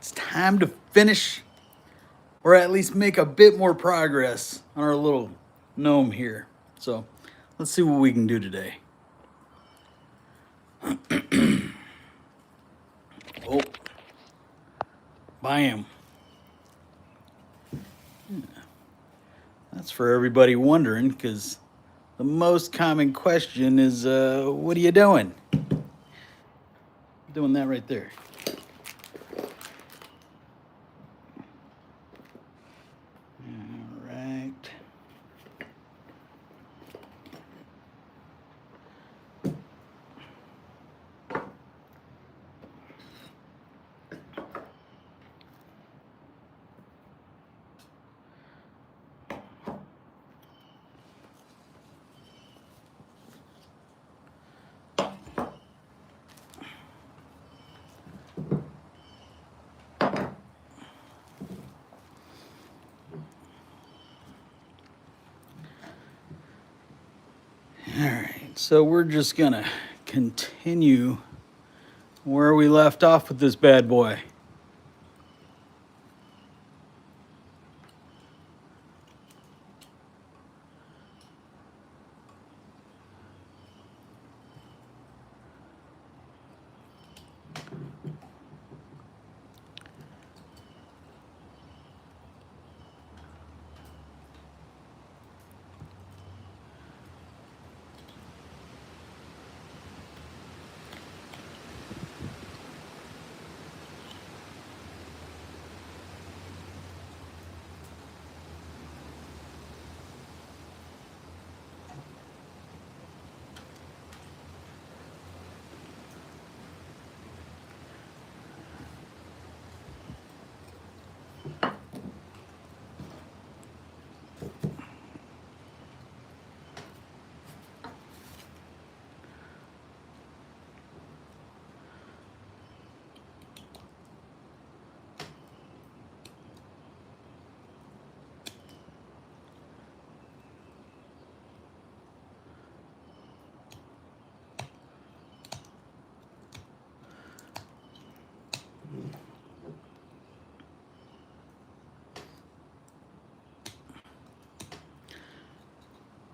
it's time to finish, or at least make a bit more progress on our little gnome here. So let's see what we can do today. Oh, bam. That's for everybody wondering, because the most common question is, what are you doing? Doing that right there. All right. All right, so we're just gonna continue where we left off with this bad boy.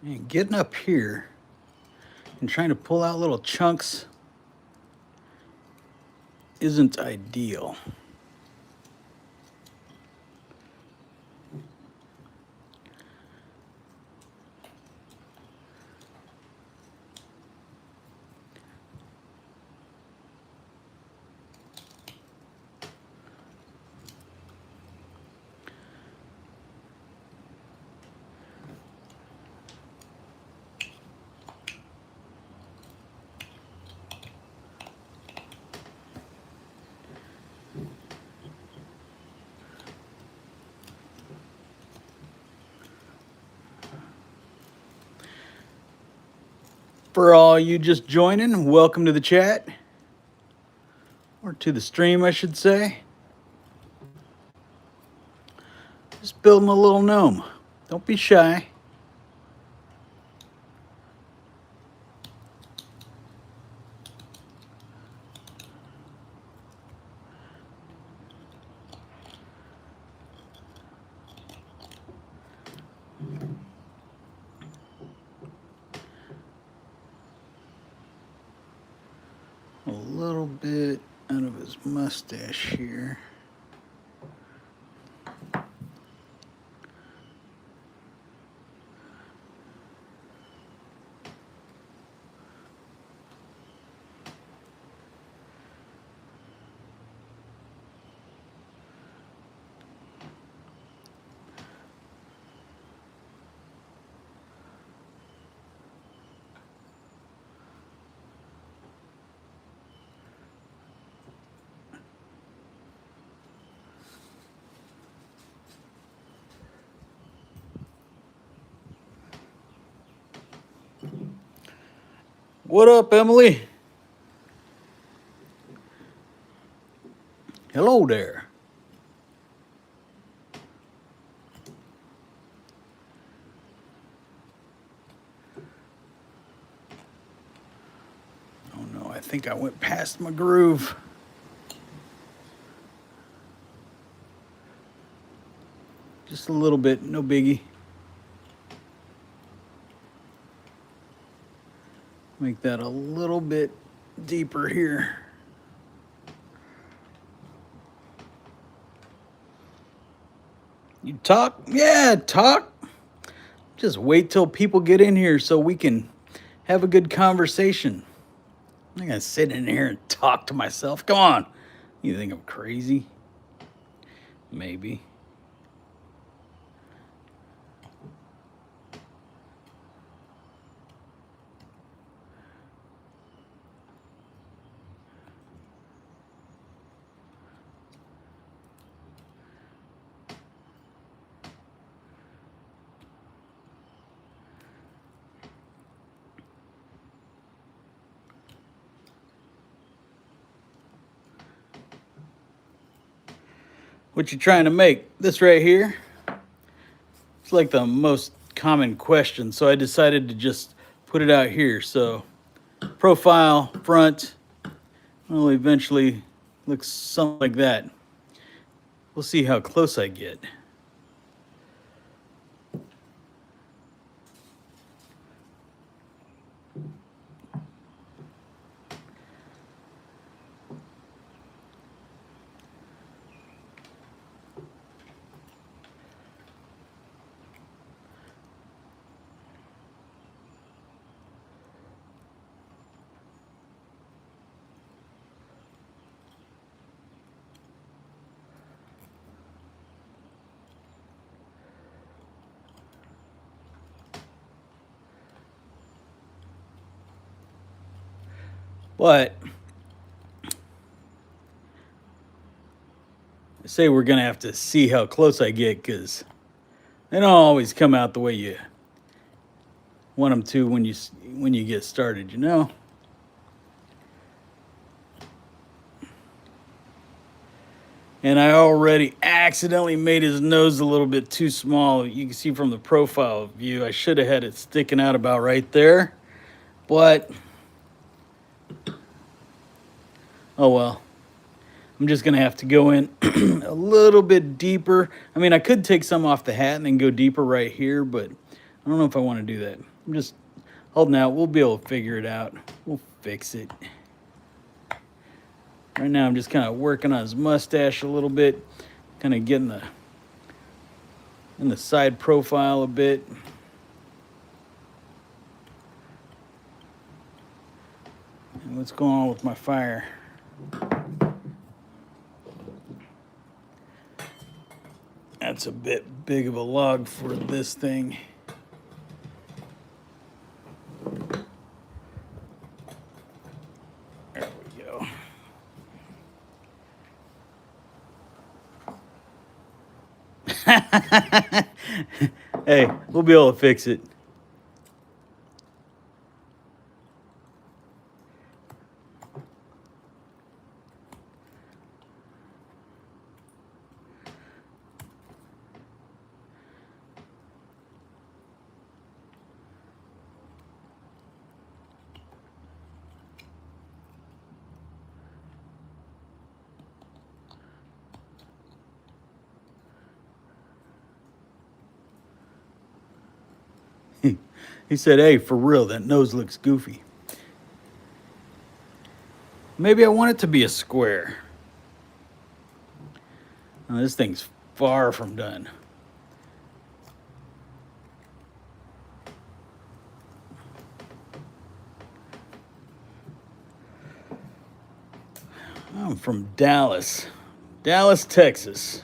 And getting up here and trying to pull out little chunks isn't ideal. For all you just joining, welcome to the chat, or to the stream, I should say. Just building a little gnome. Don't be shy. A little bit out of his mustache here. What up, Emily? Hello there. Oh no, I think I went past my groove. Just a little bit, no biggie. Make that a little bit deeper here. You talk? Yeah, talk. Just wait till people get in here so we can have a good conversation. I'm not gonna sit in here and talk to myself. Come on. You think I'm crazy? Maybe. What you trying to make? This right here? It's like the most common question, so I decided to just put it out here. So profile, front, will eventually look something like that. We'll see how close I get. But I say we're gonna have to see how close I get, because they don't always come out the way you want them to when you get started, you know. And I already accidentally made his nose a little bit too small. You can see from the profile view, I should have had it sticking out about right there. But, oh well. I'm just going to have to go in a little bit deeper. I mean, I could take some off the hat and then go deeper right here, but I don't know if I want to do that. I'm just holding out. We'll be able to figure it out. We'll fix it. Right now, I'm just kind of working on his mustache a little bit, kind of getting in the side profile a bit. And what's going on with my fire? That's a bit big of a log for this thing. There we go. Hey, we'll be able to fix it. He said, hey, for real, that nose looks goofy. Maybe I want it to be a square. Oh, this thing's far from done. I'm from Dallas, Texas.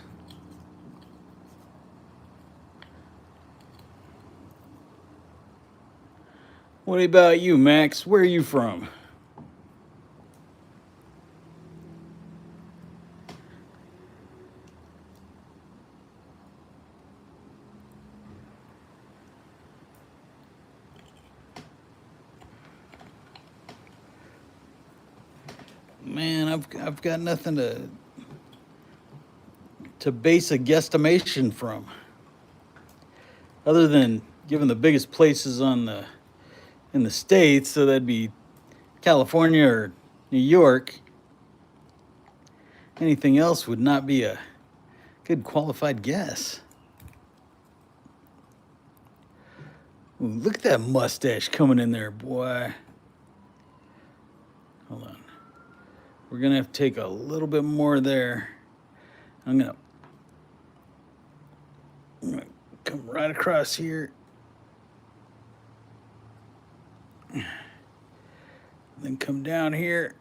What about you, Max? Where are you from? Man, I've got nothing to base a guesstimation from, other than giving the biggest places in the States, so that'd be California or New York. Anything else would not be a good qualified guess. Ooh, look at that mustache coming in there, boy. Hold on. We're gonna have to take a little bit more there. I'm gonna come right across here. Then come down here.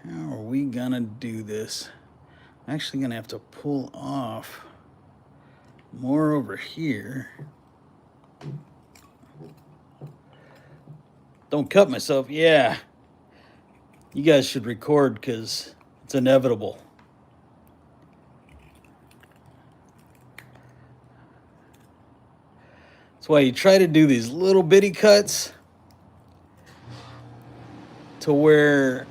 How are we gonna do this? I'm actually gonna have to pull off more over here. Don't cut myself. Yeah. You guys should record because it's inevitable. That's why you try to do these little bitty cuts to where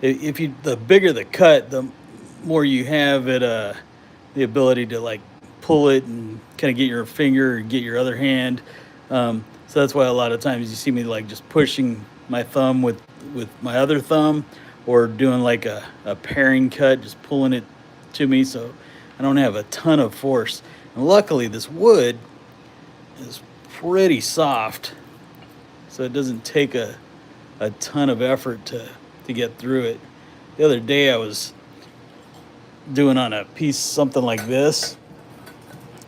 if you the bigger the cut, the more you have it the ability to like pull it and kind of get your finger or get your other hand. So that's why a lot of times you see me like just pushing my thumb with my other thumb, or doing like a pairing cut, just pulling it to me so I don't have a ton of force. And luckily this wood is pretty soft, so it doesn't take a ton of effort to get through it. The other day I was doing on a piece something like this.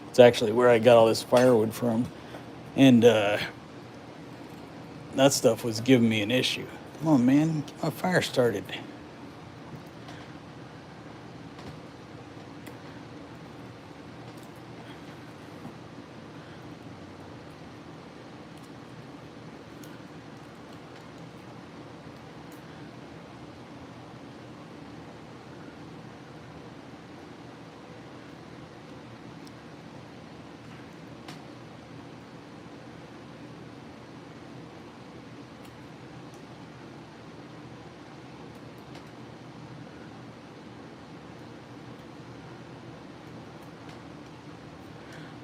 It's actually where I got all this firewood from, and that stuff was giving me an issue. Come on, man, get my fire started.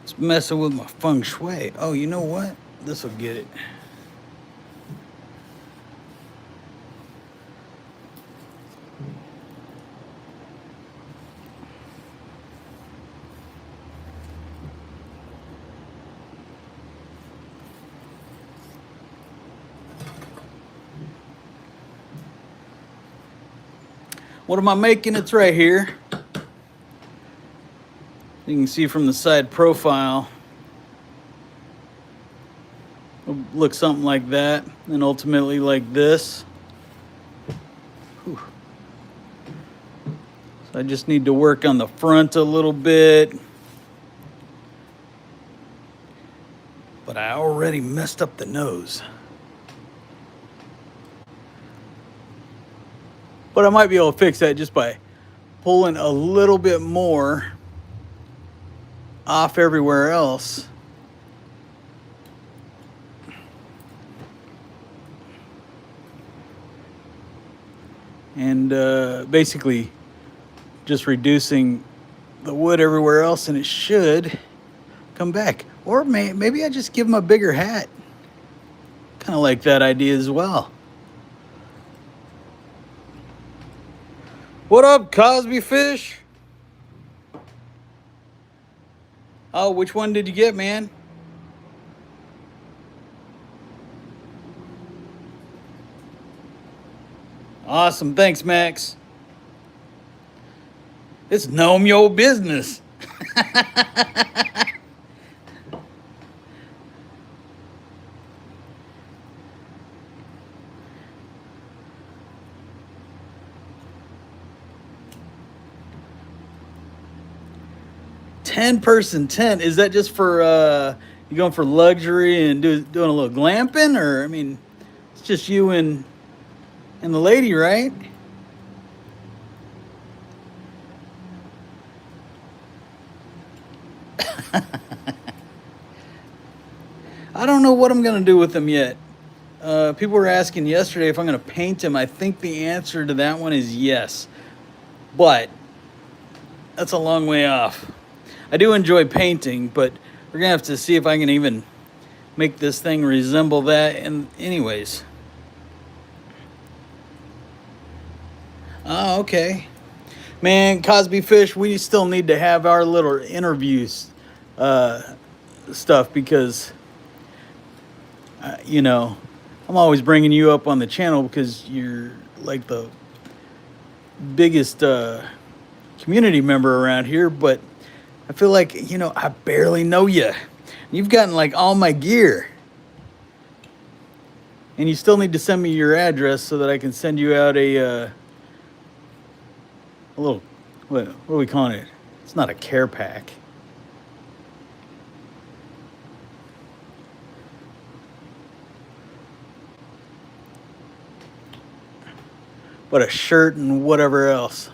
It's messing with my feng shui. Oh, you know what? This will get it. What am I making? It's right here. You can see from the side profile, it'll look something like that, and ultimately like this. Whew. So I just need to work on the front a little bit. But I already messed up the nose. But I might be able to fix that just by pulling a little bit more off everywhere else. And basically just reducing the wood everywhere else, and it should come back. Or maybe I just give them a bigger hat. Kind of like that idea as well. What up, Cosby Fish? Oh, which one did you get, man? Awesome, thanks, Max. It's Gnome your business. 10-person tent. Is that just for you going for luxury and doing a little glamping, or I mean, it's just you and the lady, right? I don't know what I'm gonna do with them yet. People were asking yesterday if I'm gonna paint them. I think the answer to that one is yes, but that's a long way off. I do enjoy painting, but we're gonna have to see if I can even make this thing resemble that. And anyways, oh, okay, man, Cosby Fish, we still need to have our little interviews stuff because you know, I'm always bringing you up on the channel because you're like the biggest community member around here, but I feel like, you know, I barely know you. You've gotten like all my gear. And you still need to send me your address so that I can send you out a little, what are we calling it? It's not a care pack. But a shirt and whatever else.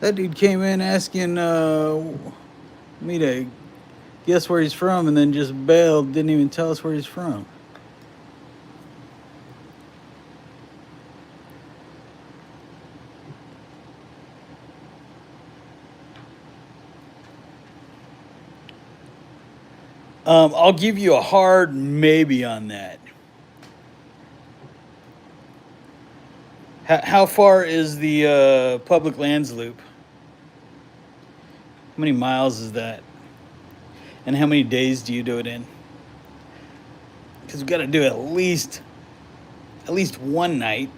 That dude came in asking me to guess where he's from and then just bailed, didn't even tell us where he's from. I'll give you a hard maybe on that. How far is the public lands loop? How many miles is that? And how many days do you do it in? Because we've got to do at least one night.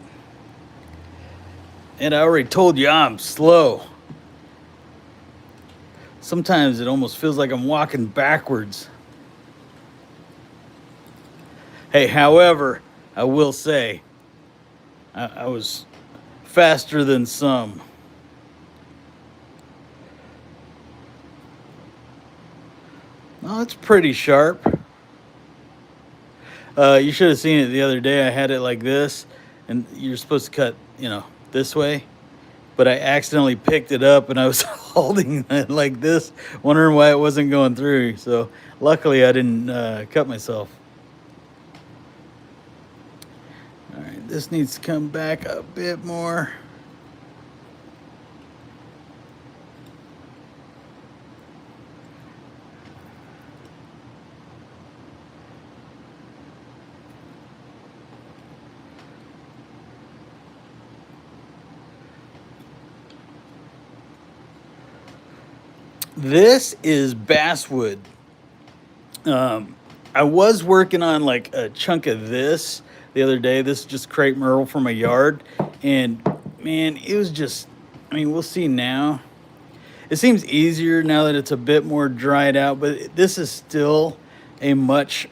And I already told you I'm slow. Sometimes it almost feels like I'm walking backwards. Hey, however, I will say, I was faster than some. Oh, it's pretty sharp. You should have seen it the other day. I had it like this, and you're supposed to cut, you know, this way. But I accidentally picked it up, and I was holding it like this, wondering why it wasn't going through. So luckily, I didn't cut myself. All right, this needs to come back a bit more. This is Basswood. I was working on like a chunk of this the other day. This is just crepe myrtle from my yard. And man, it was just, I mean, we'll see now. It seems easier now that it's a bit more dried out, but this is still a much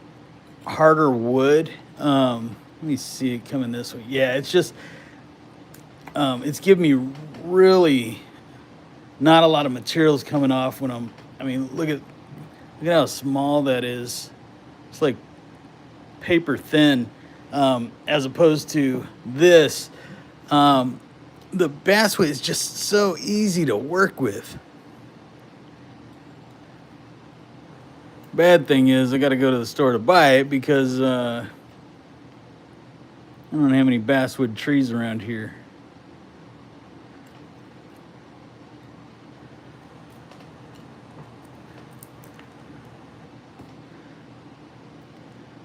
harder wood. Let me see it coming this way. Yeah, it's just, it's giving me really not a lot of materials coming off when I mean, look at how small that is. It's like paper thin, as opposed to this. The Basswood is just so easy to work with. Bad thing is I got to go to the store to buy it because I don't have any basswood trees around here.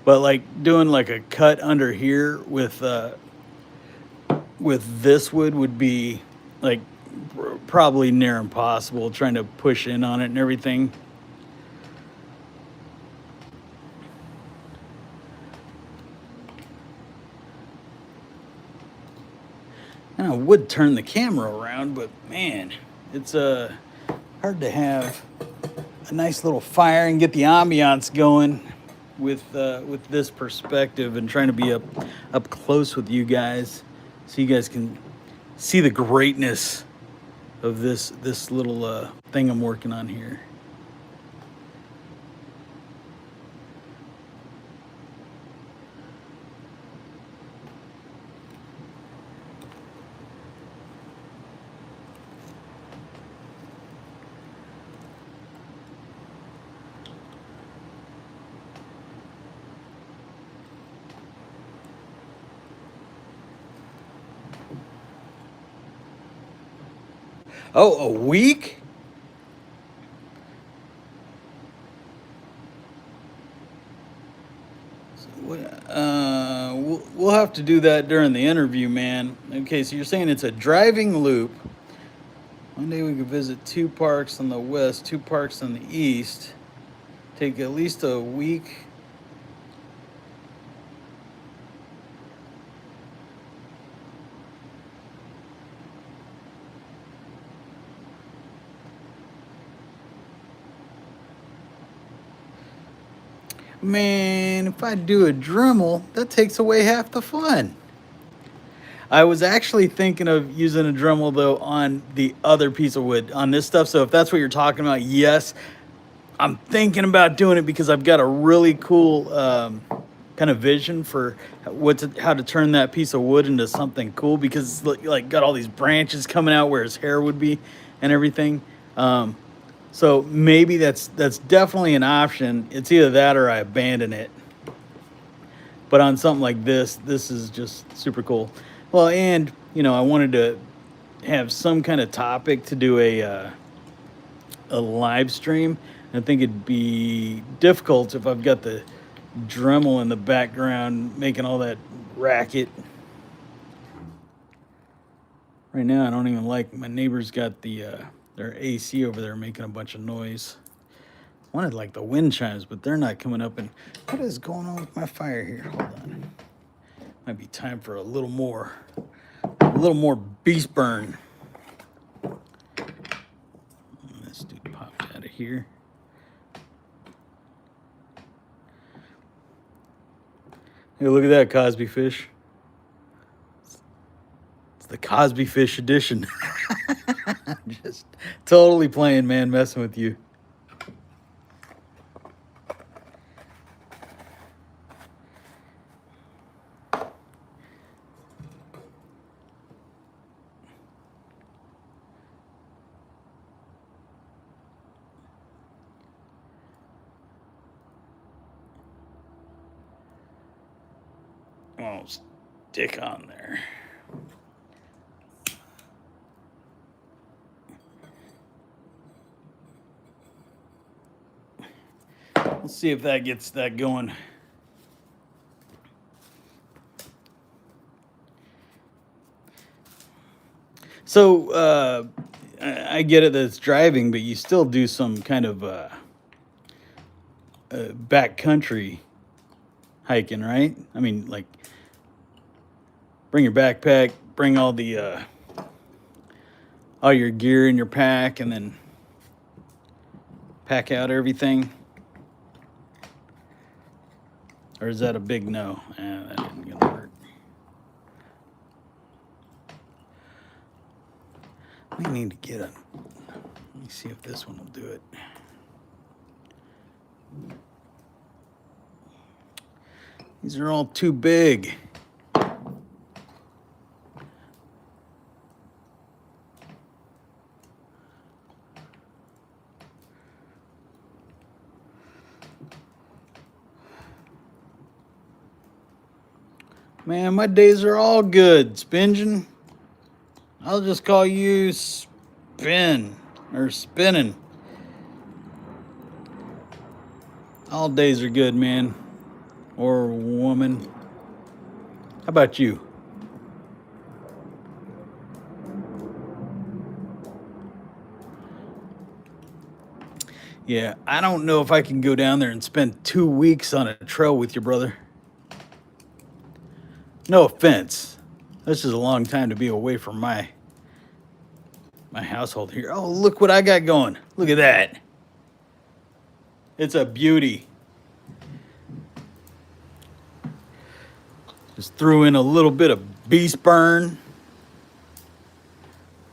But like doing like a cut under here with this wood would be like probably near impossible, trying to push in on it and everything. And I would turn the camera around, but man, it's hard to have a nice little fire and get the ambiance going with this perspective, and trying to be up close with you guys, so you guys can see the greatness of this little thing I'm working on here. Oh, a week? We'll have to do that during the interview, man. Okay, so you're saying it's a driving loop. One day we could visit 2 parks on the west, 2 parks on the east. Take at least a week. Man, if I do a Dremel, that takes away half the fun. I was actually thinking of using a Dremel, though, on the other piece of wood, on this stuff. So if that's what you're talking about, yes, I'm thinking about doing it, because I've got a really cool kind of vision for how to turn that piece of wood into something cool, because it's like got all these branches coming out where his hair would be and everything. So maybe that's definitely an option. It's either that or I abandon it. But on something like this is just super cool. Well, and I wanted to have some kind of topic to do a live stream. I think it'd be difficult if I've got the Dremel in the background making all that racket. Right now, I don't even like, my neighbor's got their AC over there making a bunch of noise. I wanted like the wind chimes, but they're not coming up. And what is going on with my fire here? Hold on. Might be time for a little more beast burn. This dude popped out of here. Hey, look at that Cosby fish. It's the Cosby fish edition. Just totally playing, man, messing with you. Oh, stick on there. Let's see if that gets that going. So I get it that it's driving, but you still do some kind of backcountry hiking, right? I mean, like, bring your backpack, bring all your gear in your pack, and then pack out everything. Or is that a big no? That isn't gonna work. We need to get let me see if this one will do it. These are all too big. Man, my days are all good, Spingen. I'll just call you Spin, or Spinning. All days are good, man. Or woman. How about you? Yeah, I don't know if I can go down there and spend 2 weeks on a trail with your brother. No offense. This is a long time to be away from my household here. Oh, look what I got going. Look at that. It's a beauty. Just threw in a little bit of beast burn.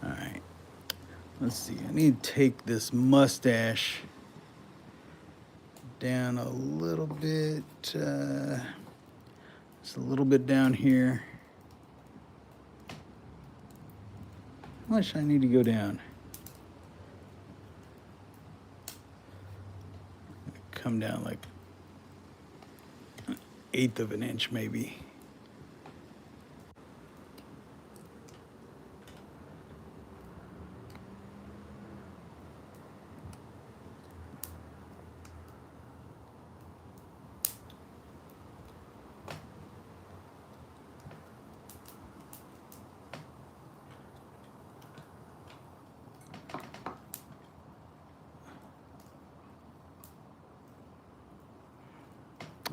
All right. Let's see. I need to take this mustache down a little bit. Just a little bit down here. How much I need to go down? Come down like 1/8 of an inch, maybe.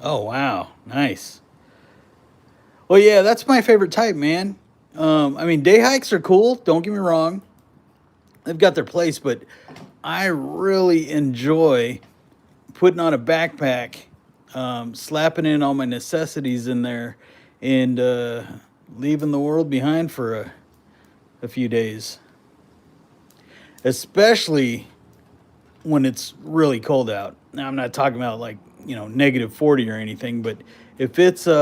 Oh, wow. Nice. Well, yeah, that's my favorite type, man. I mean, day hikes are cool. Don't get me wrong. They've got their place, but I really enjoy putting on a backpack, slapping in all my necessities in there, and leaving the world behind for a few days. Especially when it's really cold out. Now, I'm not talking about like, -40 or anything, but if it's in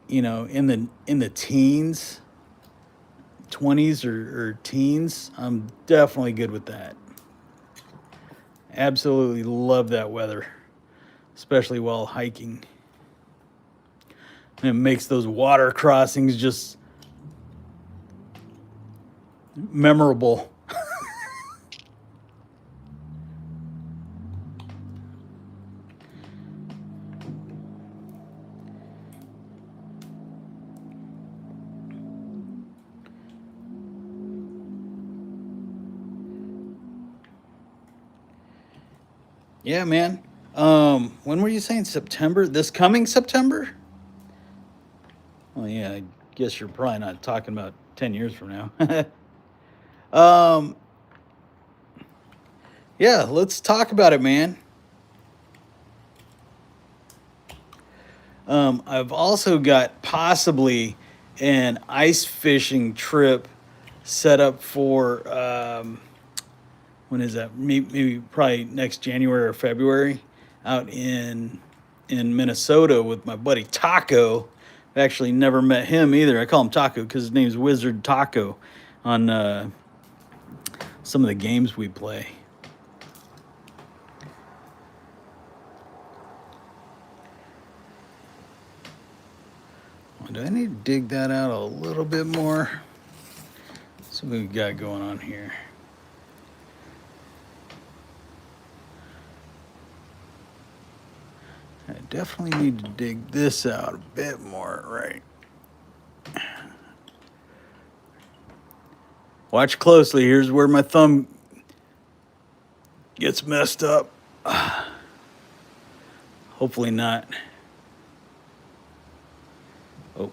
the teens, 20s or teens, I'm definitely good with that. Absolutely love that weather, especially while hiking. And it makes those water crossings just memorable. Yeah, man. When were you saying September? This coming September? Well, yeah, I guess you're probably not talking about 10 years from now. um, yeah, let's talk about it, man. I've also got possibly an ice fishing trip set up for when is that? Maybe probably next January or February, out in Minnesota with my buddy Taco. I've actually never met him either. I call him Taco because his name's Wizard Taco on some of the games we play. Do I need to dig that out a little bit more? So what we got going on here? I definitely need to dig this out a bit more, right? Watch closely. Here's where my thumb gets messed up. Hopefully not. Oh.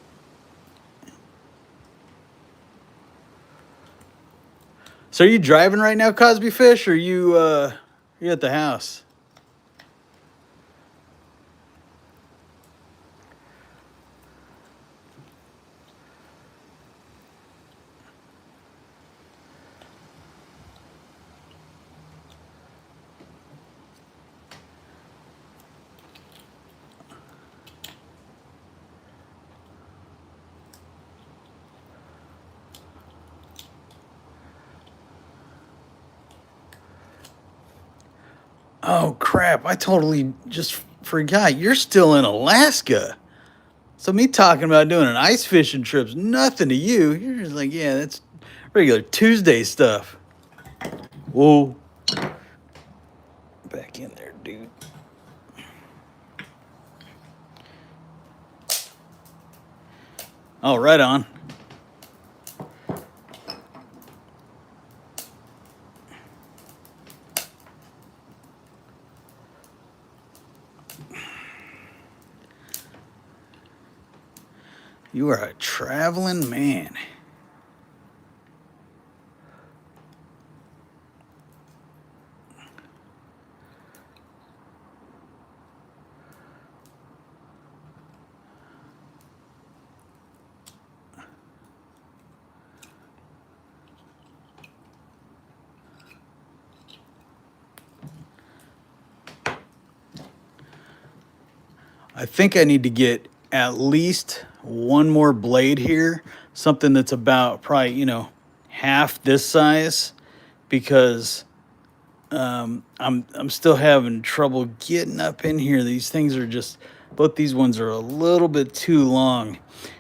So are you driving right now, Cosby Fish, or you at the house? Oh crap, I totally just forgot. You're still in Alaska. So me talking about doing an ice fishing trip's nothing to you. You're just like, yeah, that's regular Tuesday stuff. Whoa. Back in there, dude. Oh, right on. You are a traveling man. I think I need to get at least one more blade here, something that's about probably, you know, half this size, because I'm still having trouble getting up in here. These things are just, both these ones are a little bit too long,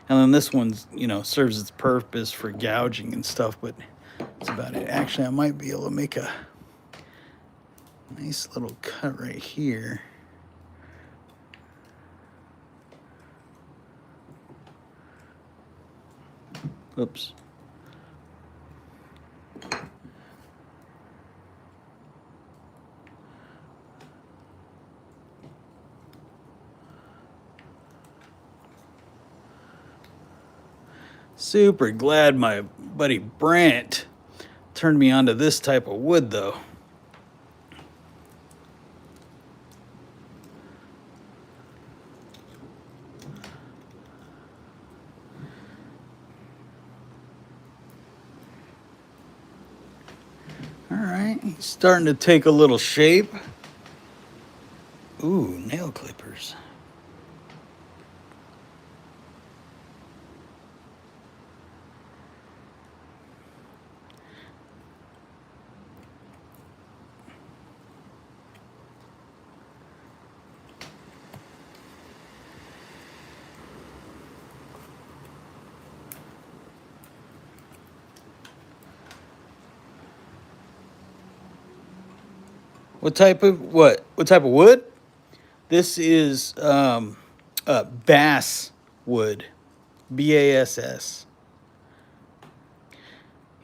and then this one's, you know, serves its purpose for gouging and stuff, but that's about it. Actually, I might be able to make a nice little cut right here. Oops. Super glad my buddy Brant turned me onto this type of wood, though. All right, he's starting to take a little shape. Ooh, nail clippers. What type of what? What type of wood? This is Basswood, Bass.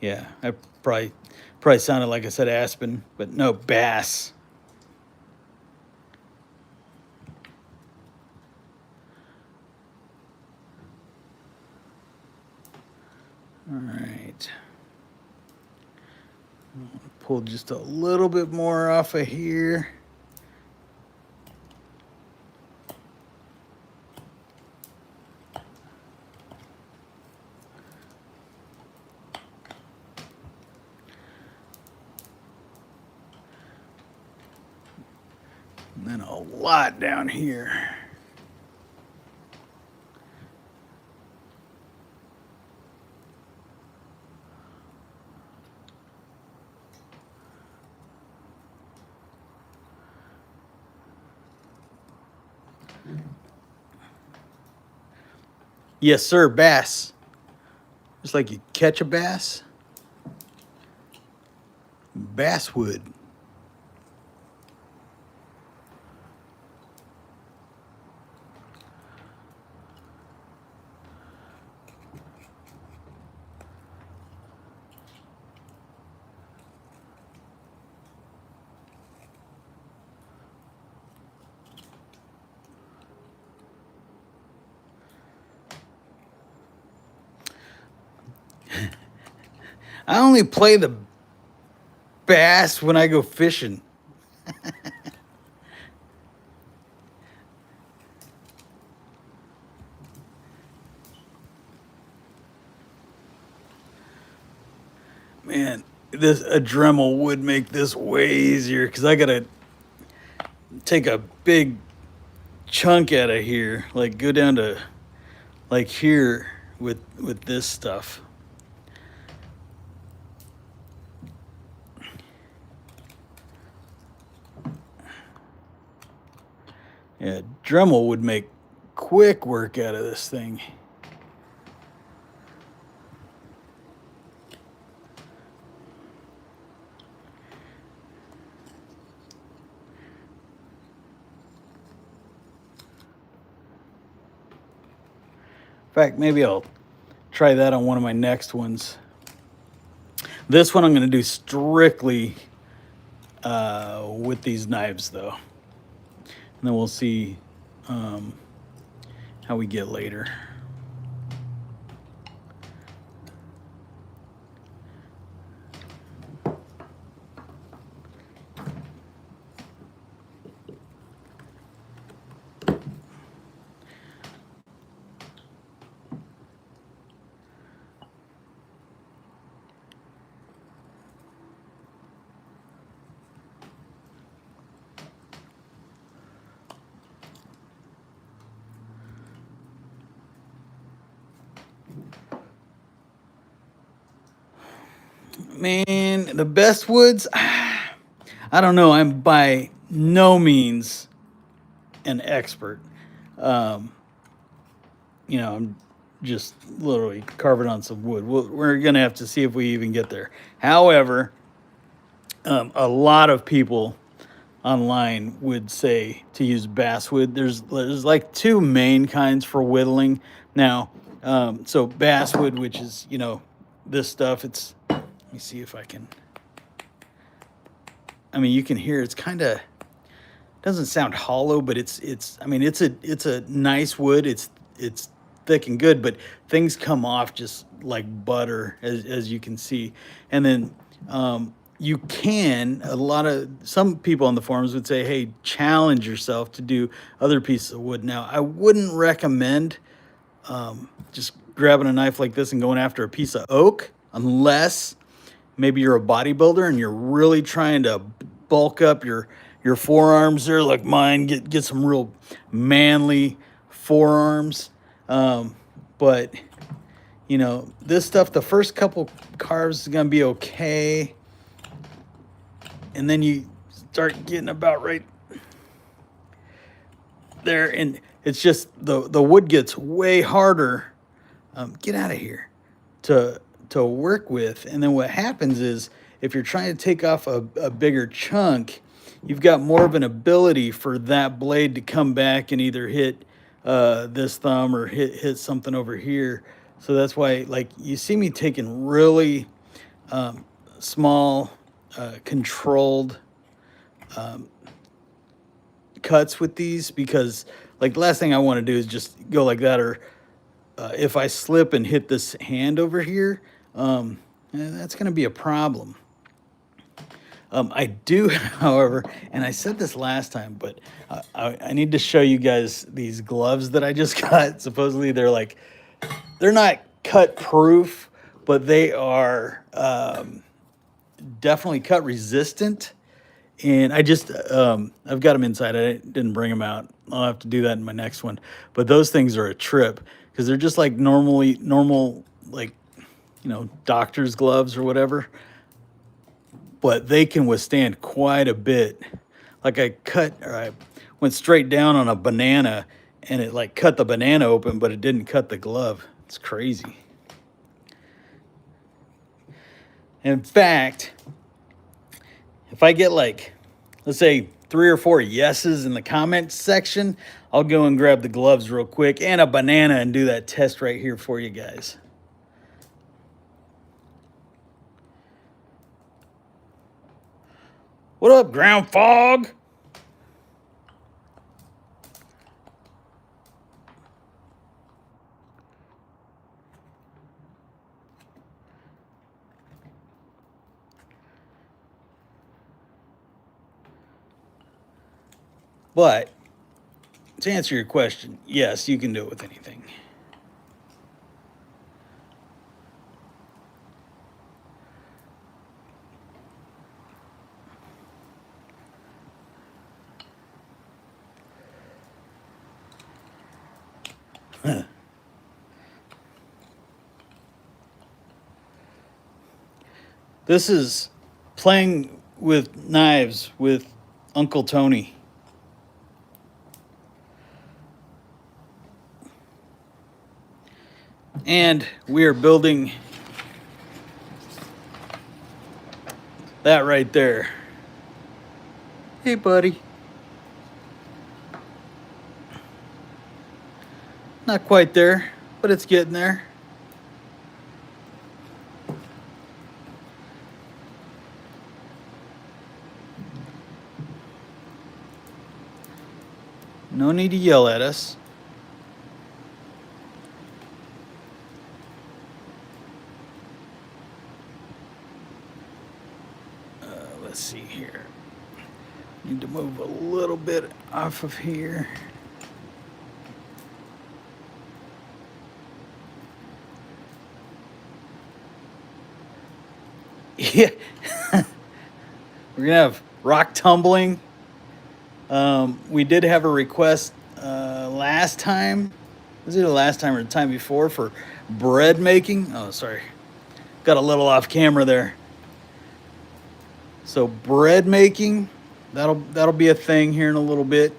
Yeah, I probably sounded like I said aspen, but no, bass. All right. Pull just a little bit more off of here. And then a lot down here. Yes, sir, bass. Just like you catch a bass. Basswood. I only play the bass when I go fishing. Man, this a Dremel would make this way easier, because I gotta take a big chunk out of here, like go down to like here with this stuff. Yeah, Dremel would make quick work out of this thing. In fact, maybe I'll try that on one of my next ones. This one I'm going to do strictly with these knives, though. And then we'll see how we get later. Man, the best woods, I don't know. I'm by no means an expert. Um, I'm just literally carving on some wood. We're going to have to see if we even get there. However, a lot of people online would say to use basswood. There's like two main kinds for whittling. Now, so basswood, which is this stuff. Let me see if I can. I mean, you can hear it's kind of doesn't sound hollow, but I mean it's a nice wood. It's thick and good, but things come off just like butter, as you can see. And then you can some people on the forums would say, hey, challenge yourself to do other pieces of wood. Now, I wouldn't recommend just grabbing a knife like this and going after a piece of oak, unless maybe you're a bodybuilder and you're really trying to bulk up your forearms there, like mine. Get some real manly forearms. But this stuff, the first couple carves is gonna be okay, and then you start getting about right there, and it's just the wood gets way harder. Get out of here to work with. And then what happens is, if you're trying to take off a bigger chunk, you've got more of an ability for that blade to come back and either hit this thumb or hit something over here. So that's why, like, you see me taking really small, controlled cuts with these, because like the last thing I want to do is just go like that, or if I slip and hit this hand over here, that's going to be a problem. I do, however, and I said this last time, but I need to show you guys these gloves that I just got. Supposedly they're not cut proof, but they are definitely cut resistant. And I just, I've got them inside. I didn't bring them out. I'll have to do that in my next one. But those things are a trip, because they're just like normal, like, doctor's gloves or whatever. But they can withstand quite a bit. Like I went straight down on a banana, and it like cut the banana open, but it didn't cut the glove. It's crazy. In fact, if I get like, let's say 3 or 4 yeses in the comment section, I'll go and grab the gloves real quick and a banana and do that test right here for you guys. What up, ground fog? But to answer your question, yes, you can do it with anything. This is playing with knives with Uncle Tony. And we are building that right there. Hey, buddy. Not quite there, but it's getting there. No need to yell at us. Let's see here. Need to move a little bit off of here. Yeah. We're gonna have rock tumbling. We did have a request last time. Was it the last time or the time before for bread making. Oh, sorry. Got a little off camera there. So bread making, that'll be a thing here in a little bit.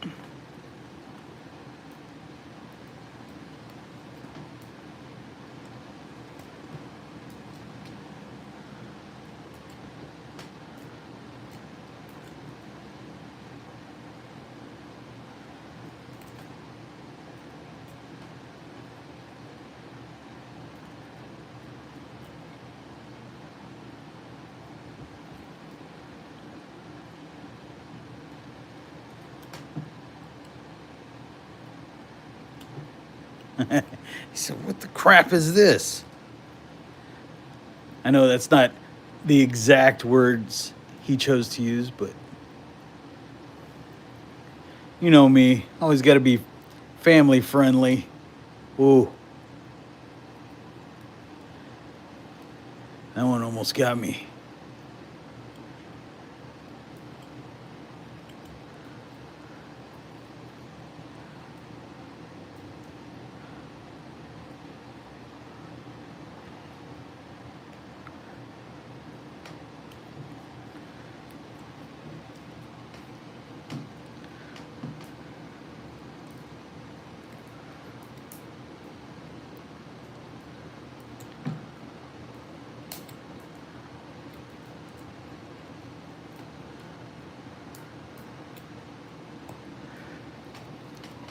He said, "What the crap is this?" I know that's not the exact words he chose to use, but you know me, always got to be family friendly. Ooh, that one almost got me.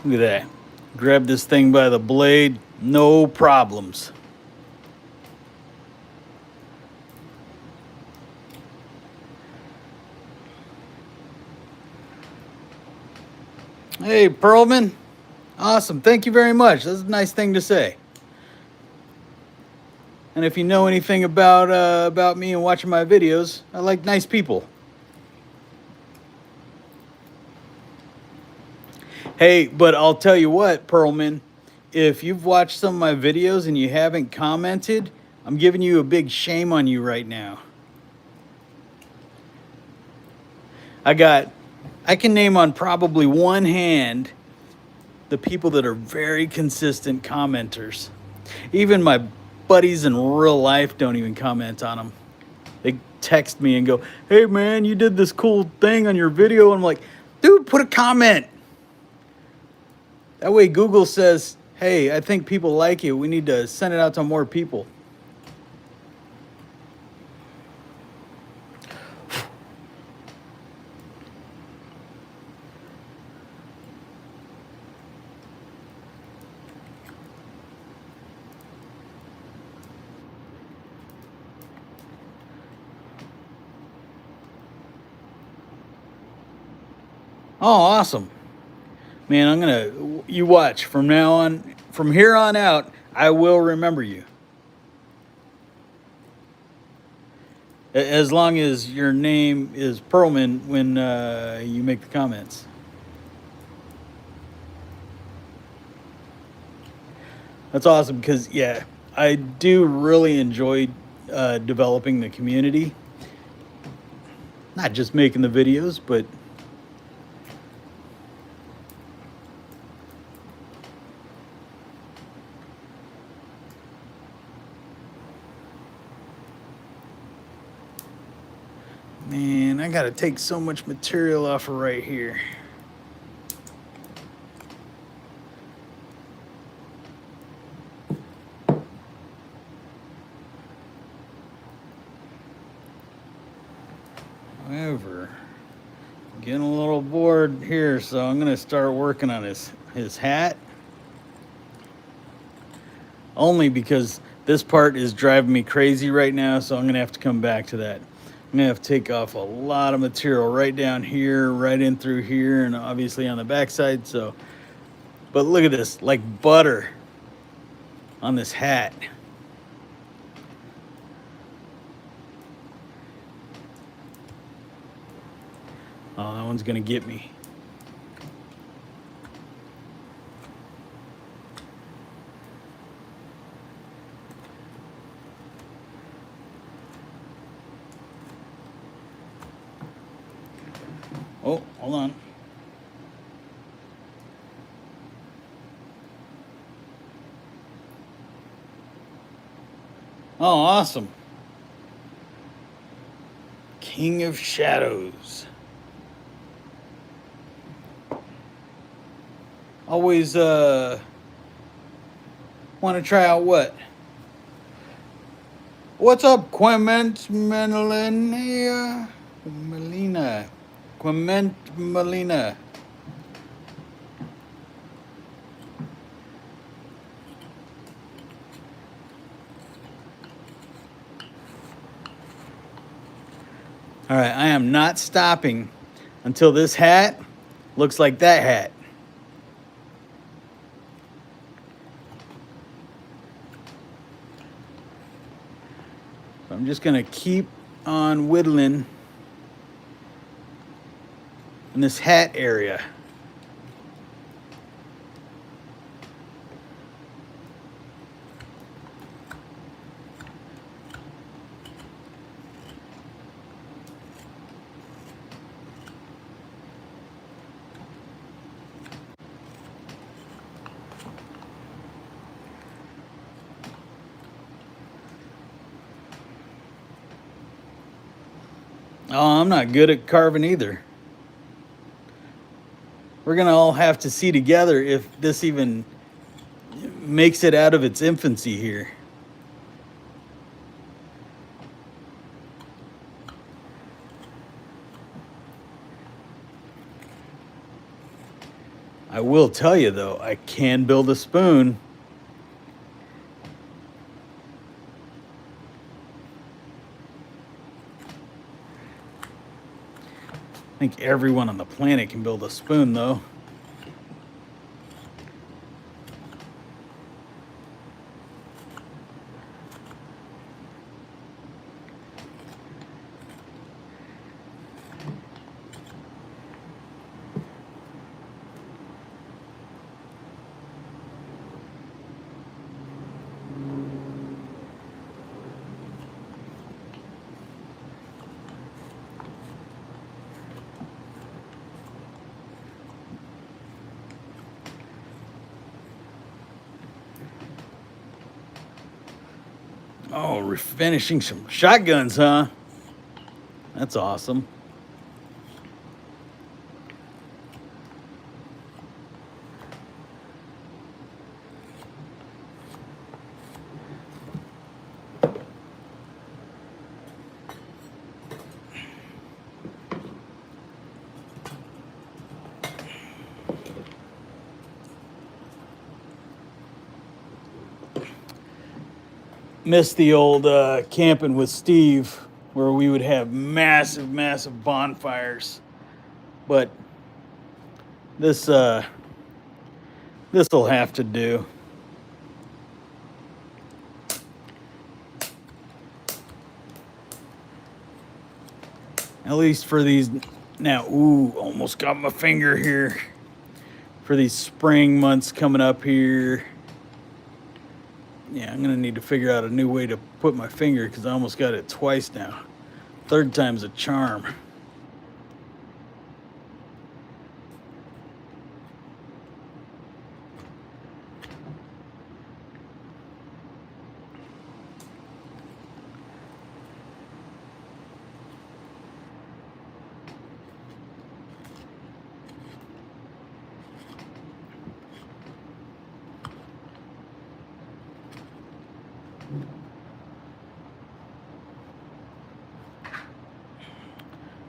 Look at that. Grab this thing by the blade, no problems. Hey, Pearlman. Awesome. Thank you very much. That's a nice thing to say. And if you know anything about me and watching my videos, I like nice people. Hey, but I'll tell you what, Pearlman, if you've watched some of my videos and you haven't commented, I'm giving you a big shame on you right now. I can name on probably one hand the people that are very consistent commenters. Even my buddies in real life don't even comment on them. They text me and go, "Hey man, you did this cool thing on your video." And I'm like, "Dude, put a comment." That way Google says, "Hey, I think people like it. We need to send it out to more people." Oh, awesome. Man, you watch. From now on, from here on out, I will remember you. As long as your name is Pearlman when you make the comments. That's awesome because, yeah, I do really enjoy developing the community. Not just making the videos, but man, I gotta take so much material off of right here. However, getting a little bored here, so I'm gonna start working on his hat. Only because this part is driving me crazy right now, so I'm gonna have to come back to that. I'm gonna have to take off a lot of material right down here, right in through here, and obviously on the backside. So, but look at this, like butter on this hat. Oh, that one's gonna get me. Oh, hold on. Oh, awesome. King of Shadows. Always want to try out what? What's up, Quement Melina? Melina. Quement Melina. All right, I am not stopping until this hat looks like that hat. I'm just gonna keep on whittling in this hat area. Oh, I'm not good at carving either. We're gonna all have to see together if this even makes it out of its infancy here. I will tell you though, I can build a spoon. I think everyone on the planet can build a spoon though. Oh, we're finishing some shotguns, huh? That's awesome. Miss the old camping with Steve where we would have massive, massive bonfires. But this will have to do. At least for these now. Ooh, almost got my finger here. For these spring months coming up here. Yeah, I'm gonna need to figure out a new way to put my finger because I almost got it twice now. Third time's a charm.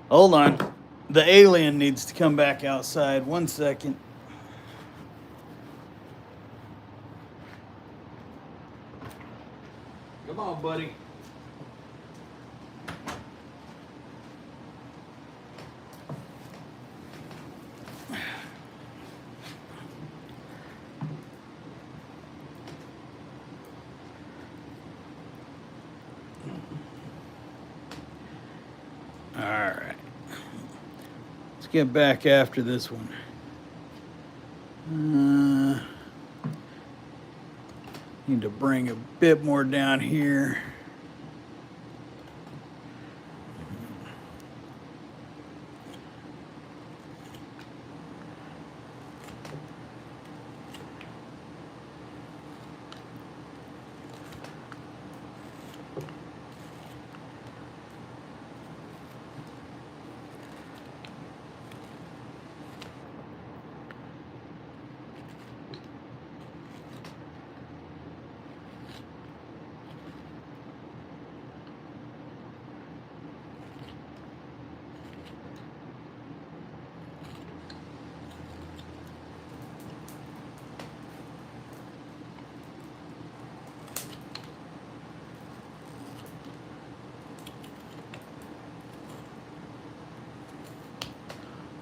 Hold on. The alien needs to come back outside. 1 second. Come on, buddy. All right. Let's get back after this one. Need to bring a bit more down here.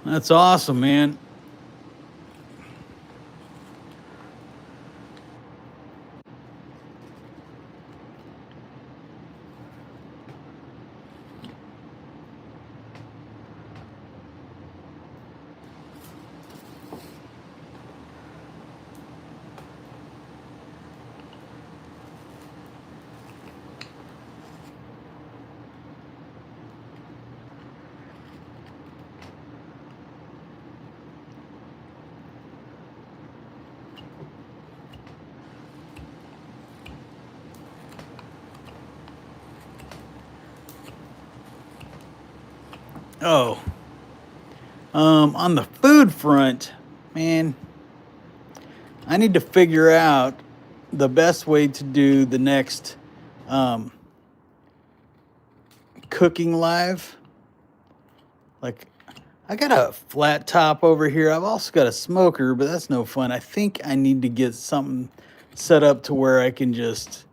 That's awesome, man. Oh, on the food front, man, I need to figure out the best way to do the next um, cooking live. Like, I got a flat top over here. I've also got a smoker, but that's no fun. I think I need to get something set up to where I can just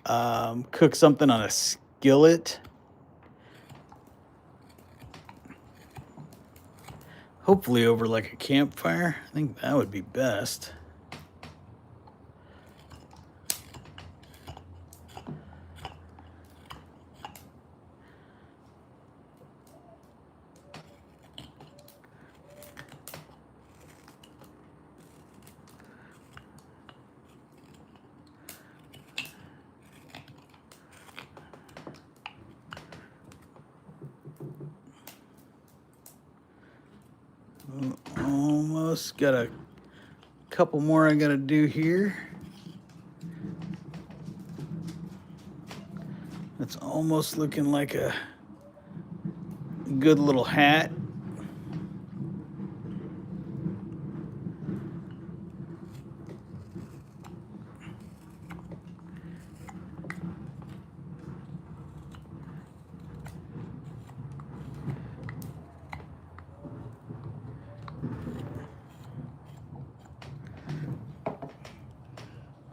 cook something on a skillet. Hopefully over like a campfire. I think that would be best. Almost got a couple more I gotta do here. It's almost looking like a good little hat.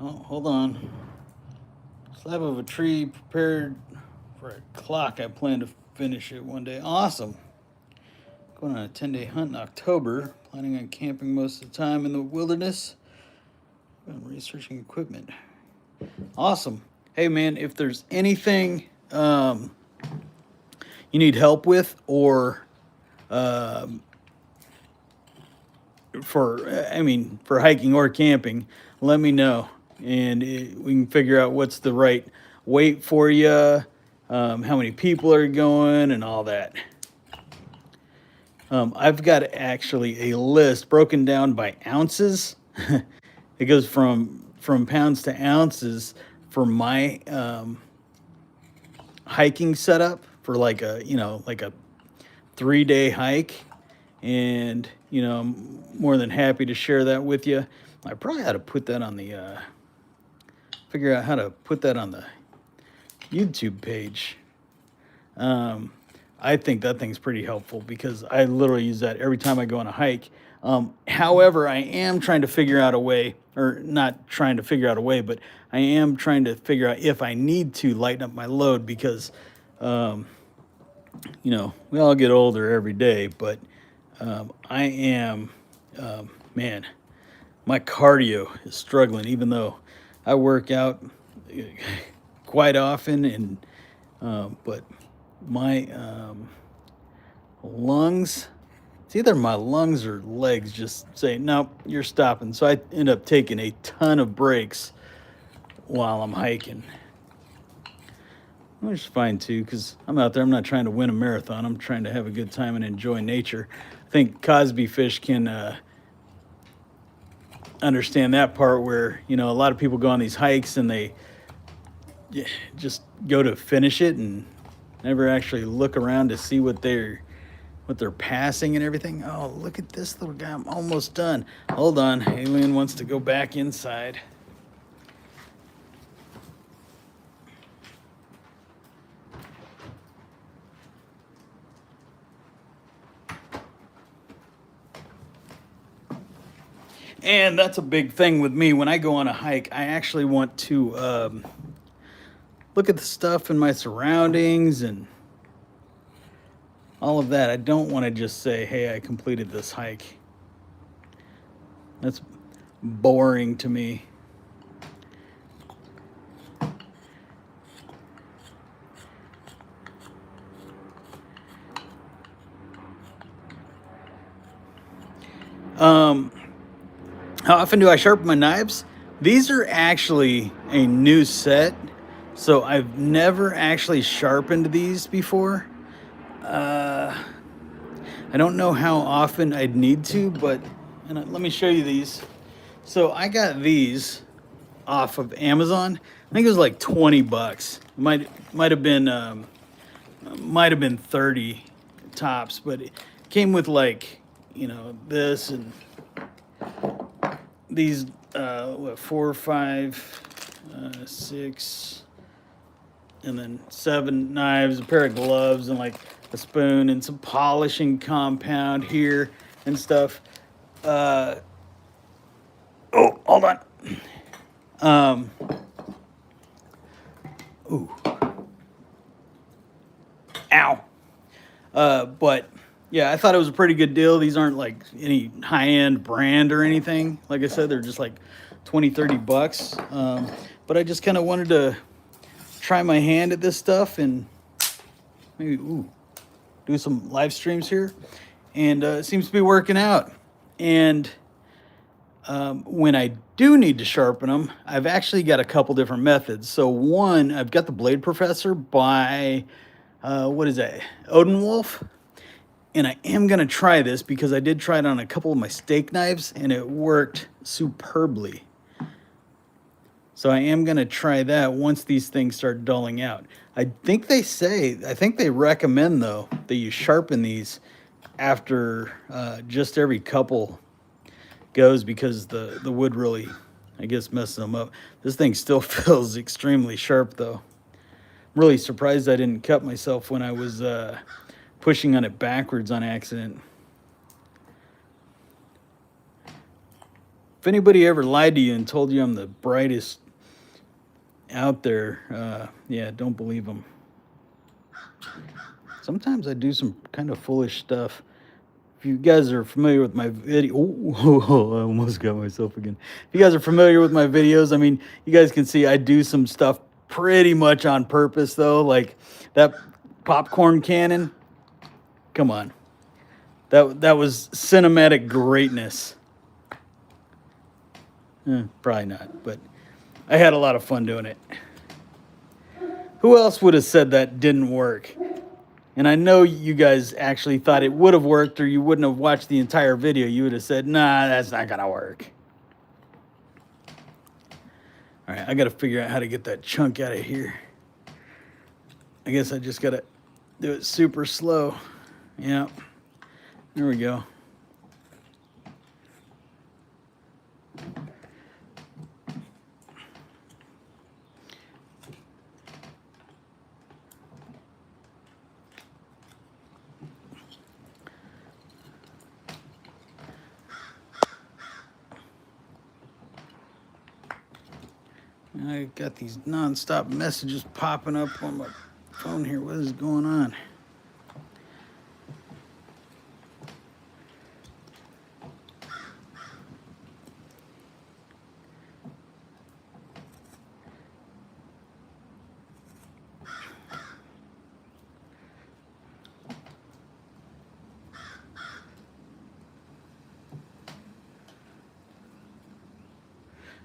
Oh, hold on. Slab of a tree prepared for a clock. I plan to finish it one day. Awesome. Going on a 10-day hunt in October. Planning on camping most of the time in the wilderness. I'm researching equipment. Awesome. Hey, man, if there's anything you need help with or for hiking or camping, let me know. And we can figure out what's the right weight for you, how many people are going, and all that. I've got actually a list broken down by ounces. It goes from pounds to ounces for my hiking setup for like a 3-day hike, and I'm more than happy to share that with you. I probably ought to put that on the figure out how to put that on the YouTube page. I think that thing's pretty helpful because I literally use that every time I go on a hike. However, I am trying to figure out a way, or not trying to figure out a way, but I am trying to figure out if I need to lighten up my load because, we all get older every day, but I am, man, my cardio is struggling, even though I work out quite often, and but my lungs, it's either my lungs or legs just say, nope, you're stopping. So I end up taking a ton of breaks while I'm hiking. Which is fine too, because I'm out there. I'm not trying to win a marathon. I'm trying to have a good time and enjoy nature. I think Cosby fish can understand that part where, a lot of people go on these hikes and they just go to finish it and never actually look around to see what they're passing and everything. Oh, look at this little guy. I'm almost done. Hold on. Alien wants to go back inside. And that's a big thing with me. When I go on a hike, I actually want to look at the stuff in my surroundings and all of that. I don't want to just say, hey, I completed this hike. That's boring to me. How often do I sharpen my knives? These are actually a new set, so I've never actually sharpened these before. I don't know how often I'd need to, but let me show you these. So I got these off of Amazon. I think it was like 20 bucks. Might have been 30 tops, but it came with like, this and these, 4, 5, 6, and then 7 knives, a pair of gloves, and like a spoon and some polishing compound here and stuff. Oh, hold on. Ooh. Ow. But yeah, I thought it was a pretty good deal. These aren't like any high-end brand or anything. Like I said, they're just like 20, 30 bucks. But I just kind of wanted to try my hand at this stuff and maybe, do some live streams here. And it seems to be working out. And when I do need to sharpen them, I've actually got a couple different methods. So one, I've got the Blade Professor by, what is that, Odenwolf? And I am going to try this because I did try it on a couple of my steak knives and it worked superbly. So I am going to try that once these things start dulling out. I think they recommend, though, that you sharpen these after just every couple goes because the wood really, I guess, messes them up. This thing still feels extremely sharp, though. I'm really surprised I didn't cut myself when I was pushing on it backwards on accident. If anybody ever lied to you and told you I'm the brightest out there, yeah, don't believe them. Sometimes I do some kind of foolish stuff. If you guys are familiar with my video, I almost got myself again. If you guys are familiar with my videos, I mean, you guys can see I do some stuff pretty much on purpose, though. Like that popcorn cannon. Come on. That was cinematic greatness. Probably not, but I had a lot of fun doing it. Who else would have said that didn't work? And I know you guys actually thought it would have worked, or you wouldn't have watched the entire video. You would have said, nah, that's not going to work. All right, I got to figure out how to get that chunk out of here. I guess I just got to do it super slow. Yeah, there we go. I got these non-stop messages popping up on my phone here. What is going on?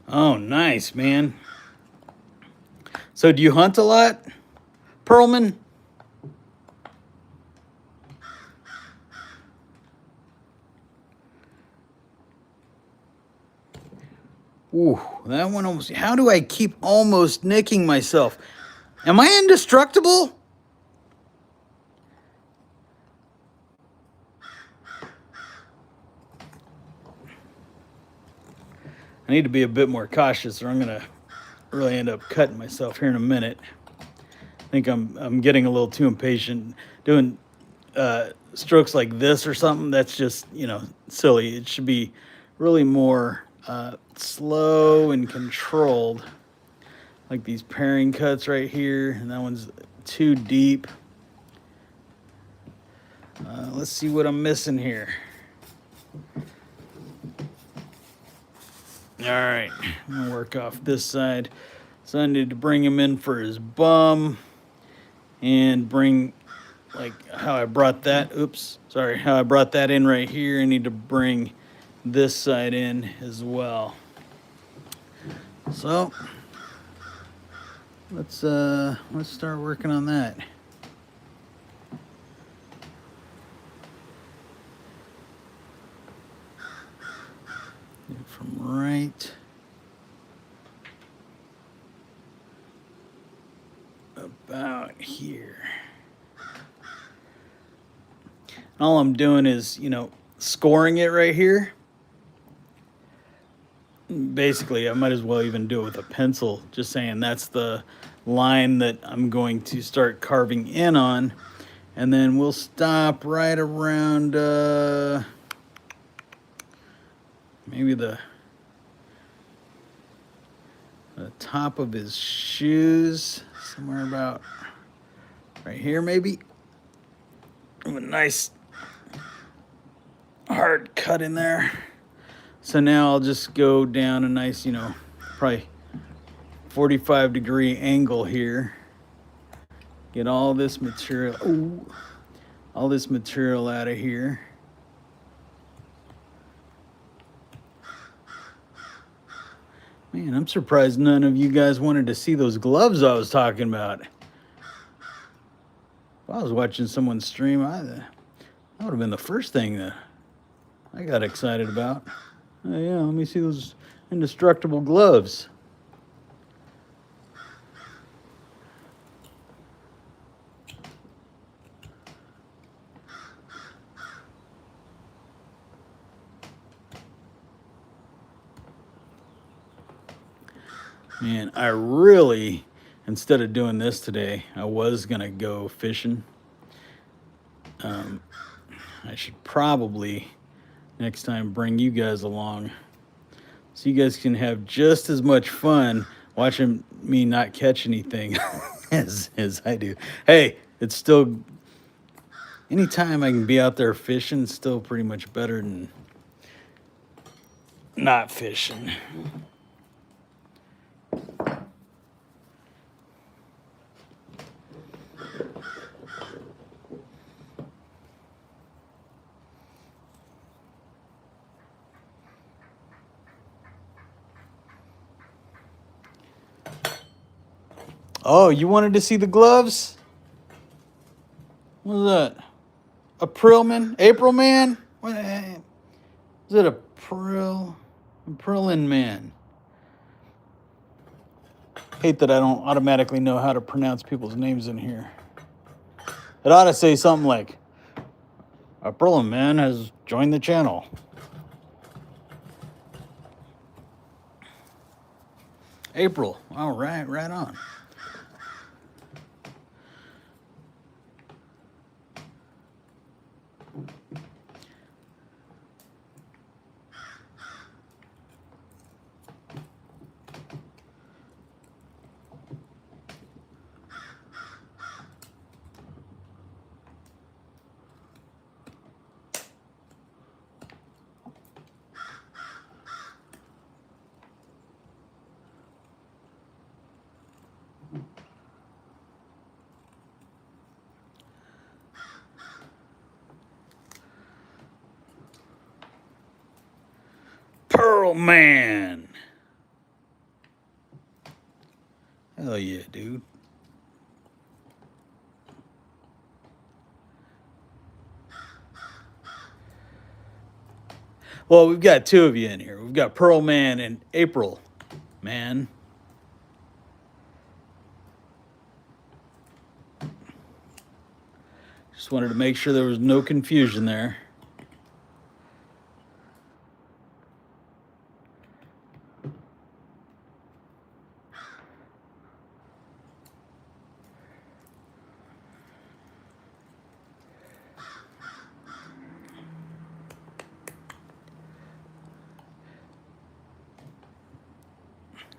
Oh, nice, man. So do you hunt a lot, Pearlman? Ooh, that one almost... How do I keep almost nicking myself? Am I indestructible? I need to be a bit more cautious or I'm going to really end up cutting myself here in a minute. I think I'm getting a little too impatient. Doing strokes like this or something, that's just, silly. It should be really more slow and controlled. Like these paring cuts right here, and that one's too deep. Let's see what I'm missing here. All right, I'm gonna work off this side. So I need to bring him in for his bum and bring, like how I brought that, how I brought that in right here. I need to bring this side in as well. So let's start working on that. From right about here. All I'm doing is, scoring it right here. Basically, I might as well even do it with a pencil, just saying that's the line that I'm going to start carving in on. And then we'll stop right around maybe the top of his shoes, somewhere about right here maybe. A nice hard cut in there. So now I'll just go down a nice, probably 45-degree angle here. Get all this material, all this material out of here. Man, I'm surprised none of you guys wanted to see those gloves I was talking about. If I was watching someone stream, that would have been the first thing that I got excited about. Oh yeah, let me see those indestructible gloves. Man, I really, instead of doing this today, I was gonna go fishing. I should probably next time bring you guys along so you guys can have just as much fun watching me not catch anything as I do. Hey, it's still, anytime I can be out there fishing, it's still pretty much better than not fishing. Oh, you wanted to see the gloves? What was that? April man? What? Is it Aprilin man? Hate that I don't automatically know how to pronounce people's names in here. It ought to say something like, Aprilin man has joined the channel. April. All right, right on. Pearl Man. Hell yeah, dude. Well, we've got two of you in here. We've got Pearl Man and April Man. Just wanted to make sure there was no confusion there.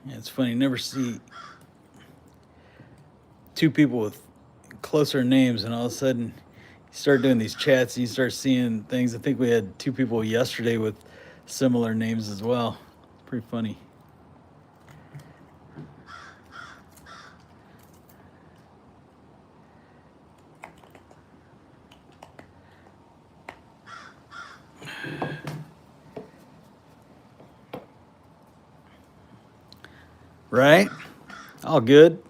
Yeah, it's funny, never see two people with closer names and all of a sudden start doing these chats, you start seeing things. I think we had 2 people yesterday with similar names as well. Pretty funny. Right? All good.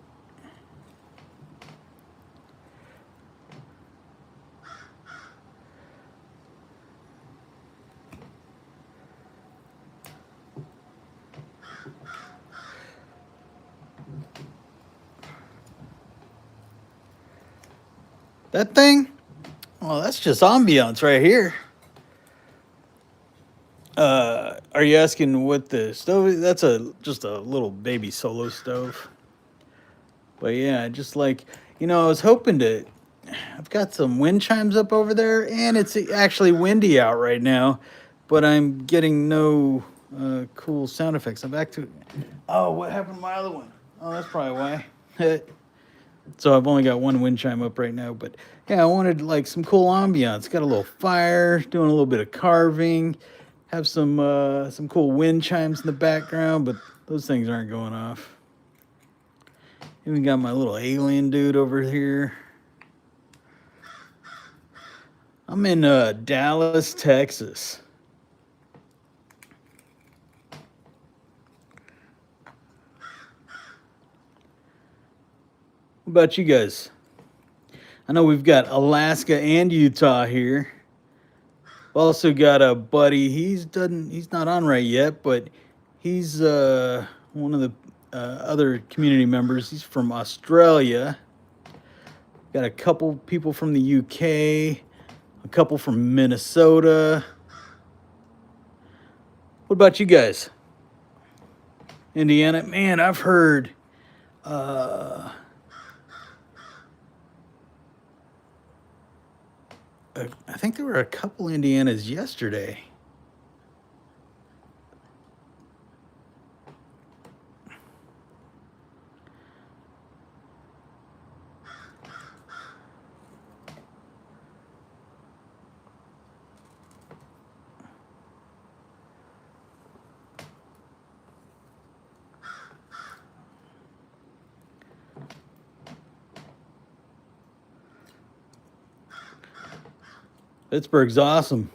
That thing? Oh, that's just ambiance right here. Are you asking what the stove is? That's just a little baby solo stove. But yeah, just like, I was hoping to. I've got some wind chimes up over there, and it's actually windy out right now, but I'm getting no cool sound effects. I'm back to. Oh, what happened to my other one? Oh, that's probably why. So I've only got one wind chime up right now, but yeah, I wanted like some cool ambiance. Got a little fire, doing a little bit of carving, have some cool wind chimes in the background, but those things aren't going off. Even got my little alien dude over here. I'm in Dallas, Texas. What about you guys? I know we've got Alaska and Utah here. Also got a buddy. He's not on right yet, but he's one of the other community members. He's from Australia. Got a couple people from the UK, a couple from Minnesota. What about you guys? Indiana? Man, I've heard I think there were a couple Indianas yesterday. Pittsburgh's awesome.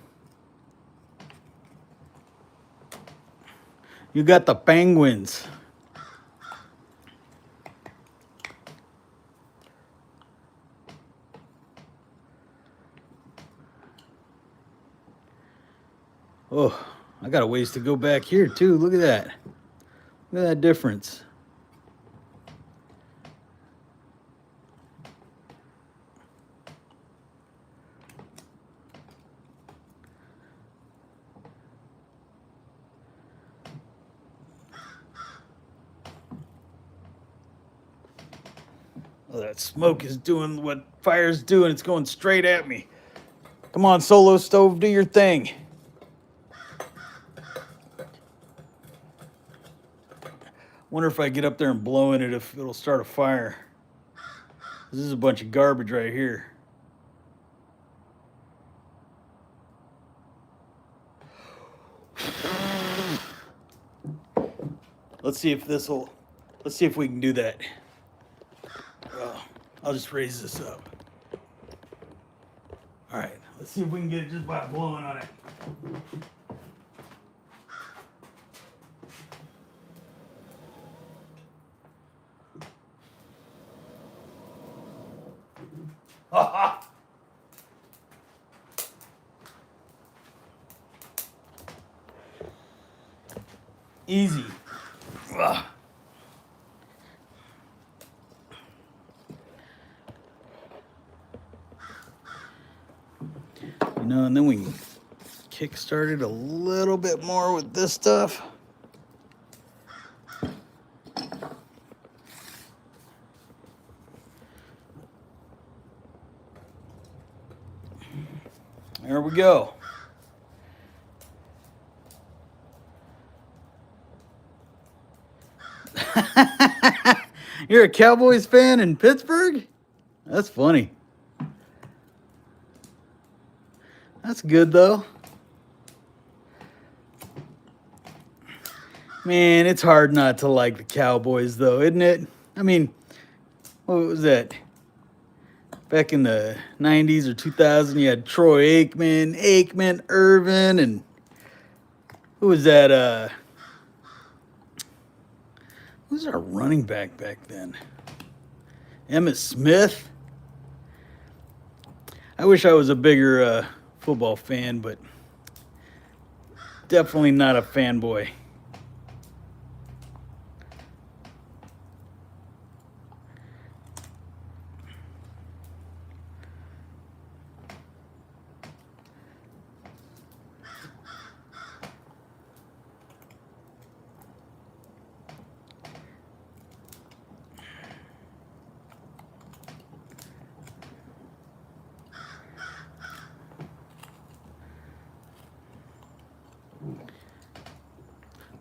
You got the Penguins. Oh, I got a ways to go back here too. Look at that. Look at that difference. Oh, that smoke is doing what fire's doing. It's going straight at me. Come on, Solo Stove, do your thing. Wonder if I get up there and blow in it, if it'll start a fire. This is a bunch of garbage right here. Let's see if we can do that. I'll just raise this up. All right, let's see if we can get it just by blowing on it. Easy. Ugh. And then we can kickstart it a little bit more with this stuff. There we go. You're a Cowboys fan in Pittsburgh? That's funny. That's good, though. Man, it's hard not to like the Cowboys, though, isn't it? I mean, what was that? Back in the 90s or 2000, you had Troy Aikman, Irvin, and who was that? Who was our running back then? Emmitt Smith. I wish I was a bigger football fan, but definitely not a fanboy.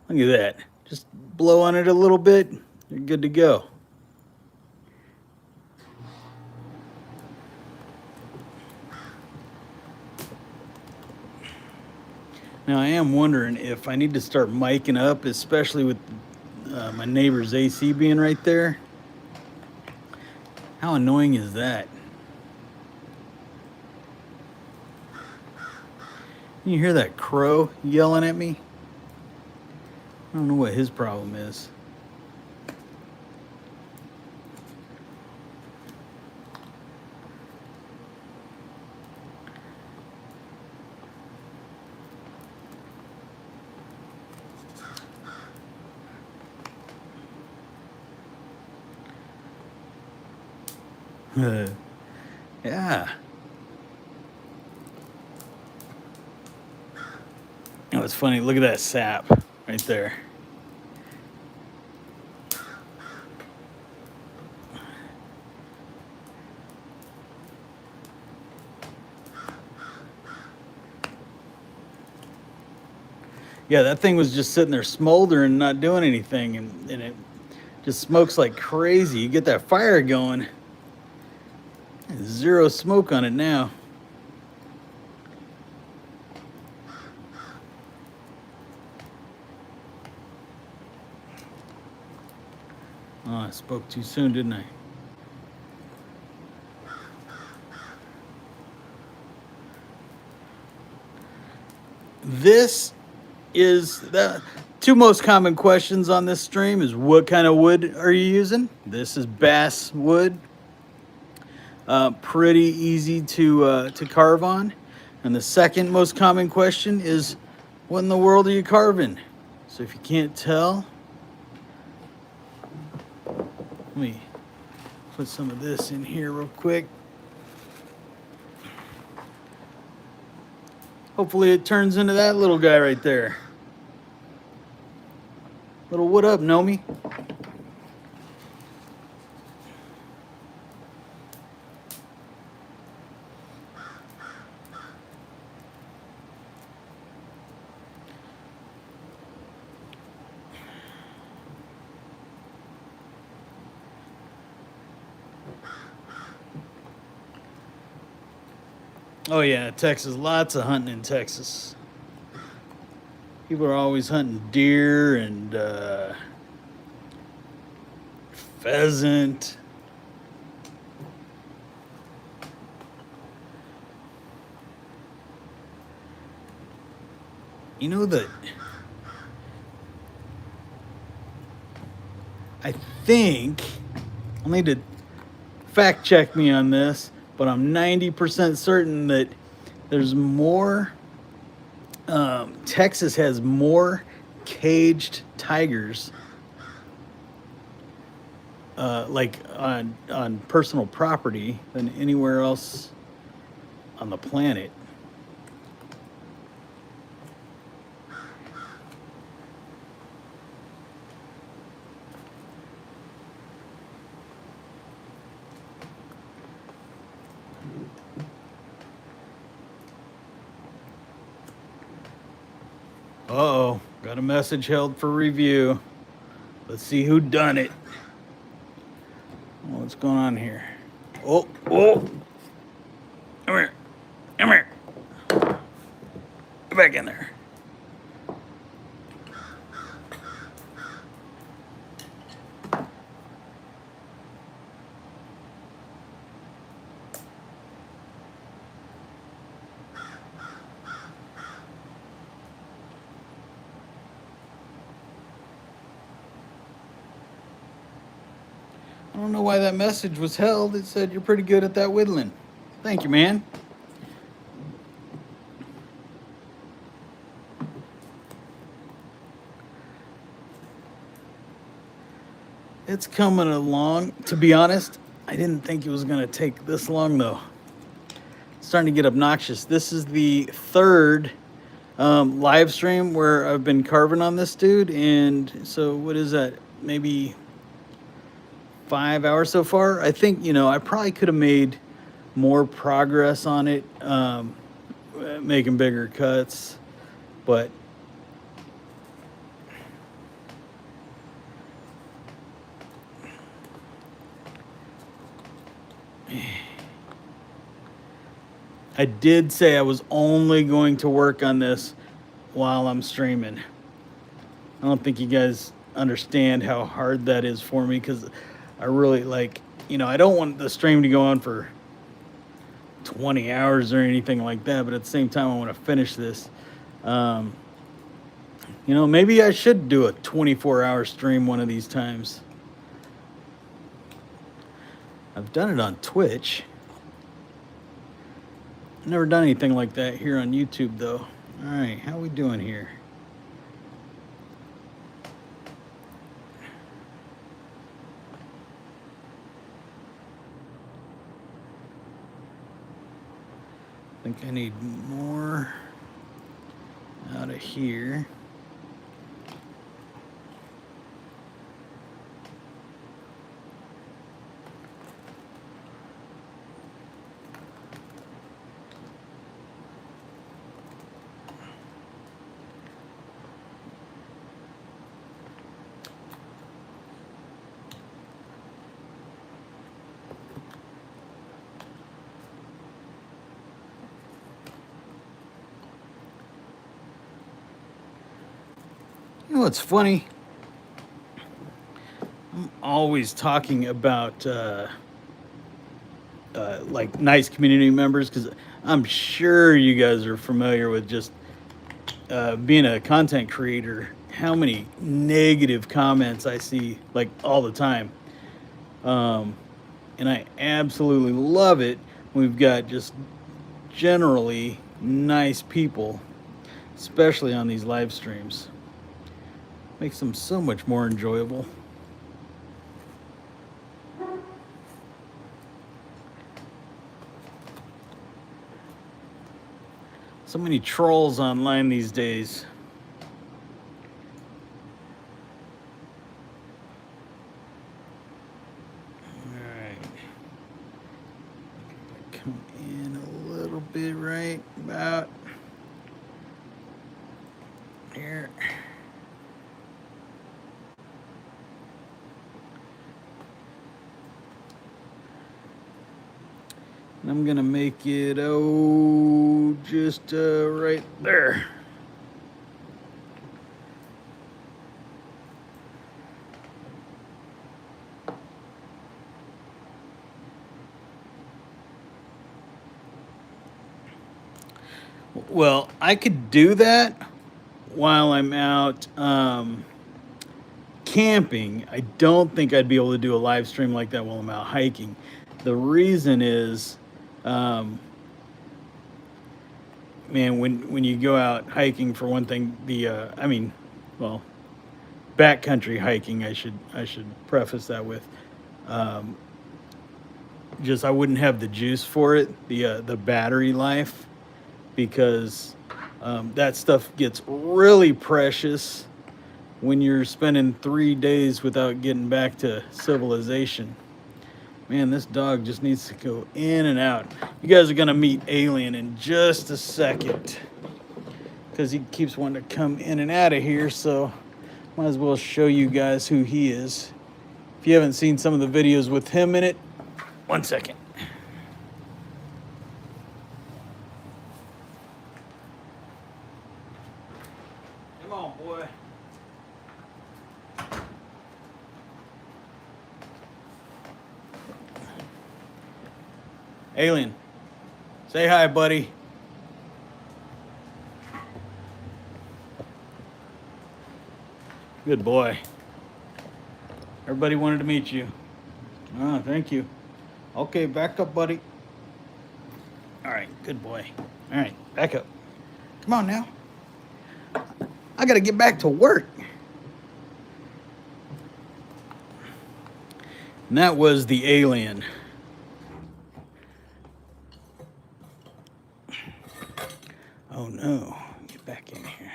Look at that. Just blow on it a little bit. You're good to go. Now I am wondering if I need to start miking up, especially with my neighbor's AC being right there. How annoying is that? Can you hear that crow yelling at me? I don't know what his problem is. Yeah. Oh, it's funny. Look at that sap right there. Yeah, that thing was just sitting there smoldering, not doing anything, and it just smokes like crazy. You get that fire going. Zero smoke on it now. Oh, I spoke too soon, didn't I? This is the two most common questions on this stream is what kind of wood are you using? This is Basswood. Pretty easy to carve on. And the second most common question is, what in the world are you carving? So if you can't tell, let me put some of this in here real quick. Hopefully it turns into that little guy right there. Little what up, Gnome? Oh yeah, Texas. Lots of hunting in Texas. People are always hunting deer and pheasant. You know that I think I'll need to fact check me on this, but I'm 90% certain that there's more. Texas has more caged tigers, like on personal property, than anywhere else on the planet. Uh-oh, got a message held for review. Let's see who done it. What's going on here? Oh, come here, come here. back in there. I don't know why that message was held. It said you're pretty good at that whittling. Thank you, man. It's coming along. To be honest, I didn't think it was going to take this long, though. It's starting to get obnoxious. This is the third live stream where I've been carving on this dude. And so what is that? Maybe 5 hours so far. I think, you know, I probably could have made more progress on it, making bigger cuts, but I did say I was only going to work on this while I'm streaming. I don't think you guys understand how hard that is for me, because I really, like, you know, I don't want the stream to go on for 20 hours or anything like that, but at the same time I want to finish this. You know, maybe I should do a 24-hour stream one of these times. I've done it on Twitch. Never done anything like that here on YouTube, though. All right, how we doing here? I think I need more out of here. You know what's funny? I'm always talking about like nice community members, because I'm sure you guys are familiar with just being a content creator, how many negative comments I see like all the time. And I absolutely love it. We've got just generally nice people, especially on these live streams. Makes them so much more enjoyable. So many trolls online these days. Alright. Come in a little bit right about here. And I'm gonna make it, just right there. Well, I could do that while I'm out camping. I don't think I'd be able to do a live stream like that while I'm out hiking. The reason is, man, when you go out hiking, for one thing, well, backcountry hiking, I should preface that with, just I wouldn't have the juice for it, the battery life, because that stuff gets really precious when you're spending 3 days without getting back to civilization. Man, this dog just needs to go in and out. You guys are gonna meet Alien in just a second, because he keeps wanting to come in and out of here, so might as well show you guys who he is. If you haven't seen some of the videos with him in it, 1 second. Come on, boy. Alien, say hi, buddy. Good boy. Everybody wanted to meet you. Ah, thank you. Okay, back up, buddy. All right, good boy. All right, back up. Come on now. I gotta get back to work. And that was the alien. Oh no, get back in here.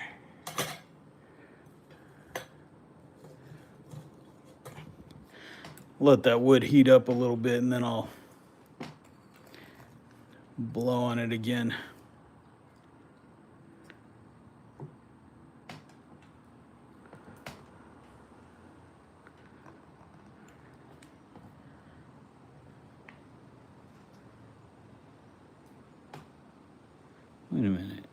Let that wood heat up a little bit and then I'll blow on it again. Wait a minute.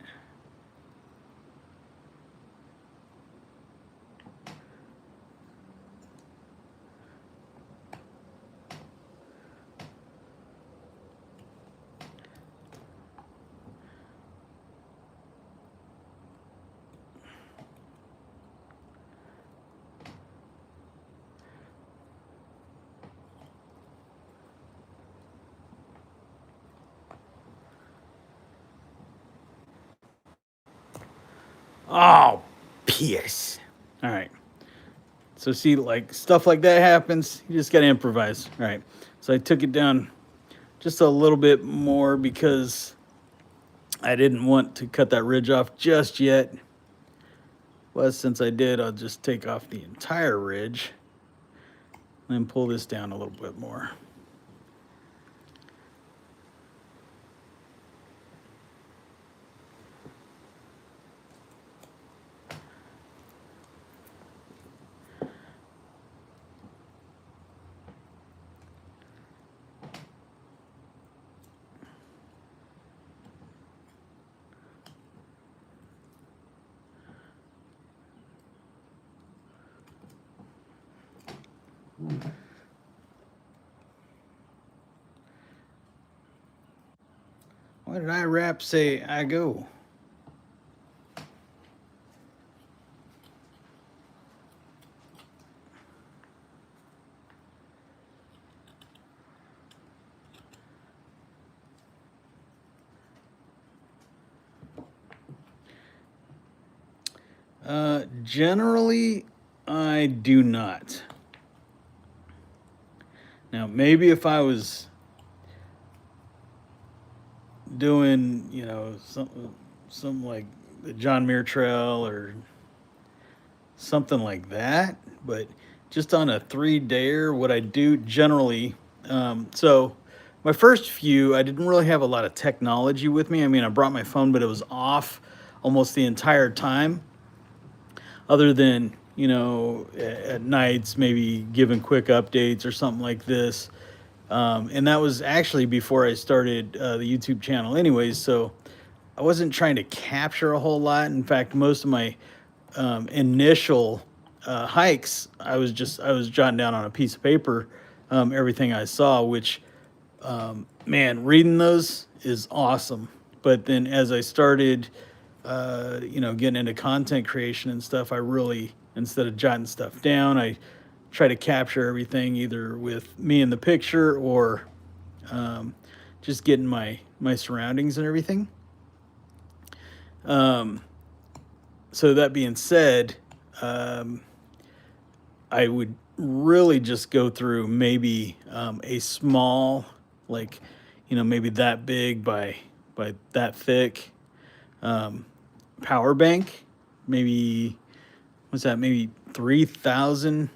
Oh, piss. All right. So see, like stuff like that happens. You just got to improvise. All right. So I took it down just a little bit more because I didn't want to cut that ridge off just yet. Well, since I did, I'll just take off the entire ridge and pull this down a little bit more. Why did I rap say I go? Generally, I do not. Now, maybe if I was doing, you know, some like the John Muir Trail or something like that, but just on a 3-dayer, what I do generally, so my first few, I didn't really have a lot of technology with me. I mean, I brought my phone, but it was off almost the entire time, other than, you know, at nights, maybe giving quick updates or something like this. And that was actually before I started the YouTube channel anyways, so I wasn't trying to capture a whole lot. In fact, most of my initial hikes, I was jotting down on a piece of paper everything I saw, which, man, reading those is awesome. But then as I started, you know, getting into content creation and stuff, I really, instead of jotting stuff down, I try to capture everything either with me in the picture or just getting my surroundings and everything. So that being said, I would really just go through maybe a small, like, you know, maybe that big by that thick power bank, maybe, what's that, maybe 3,000,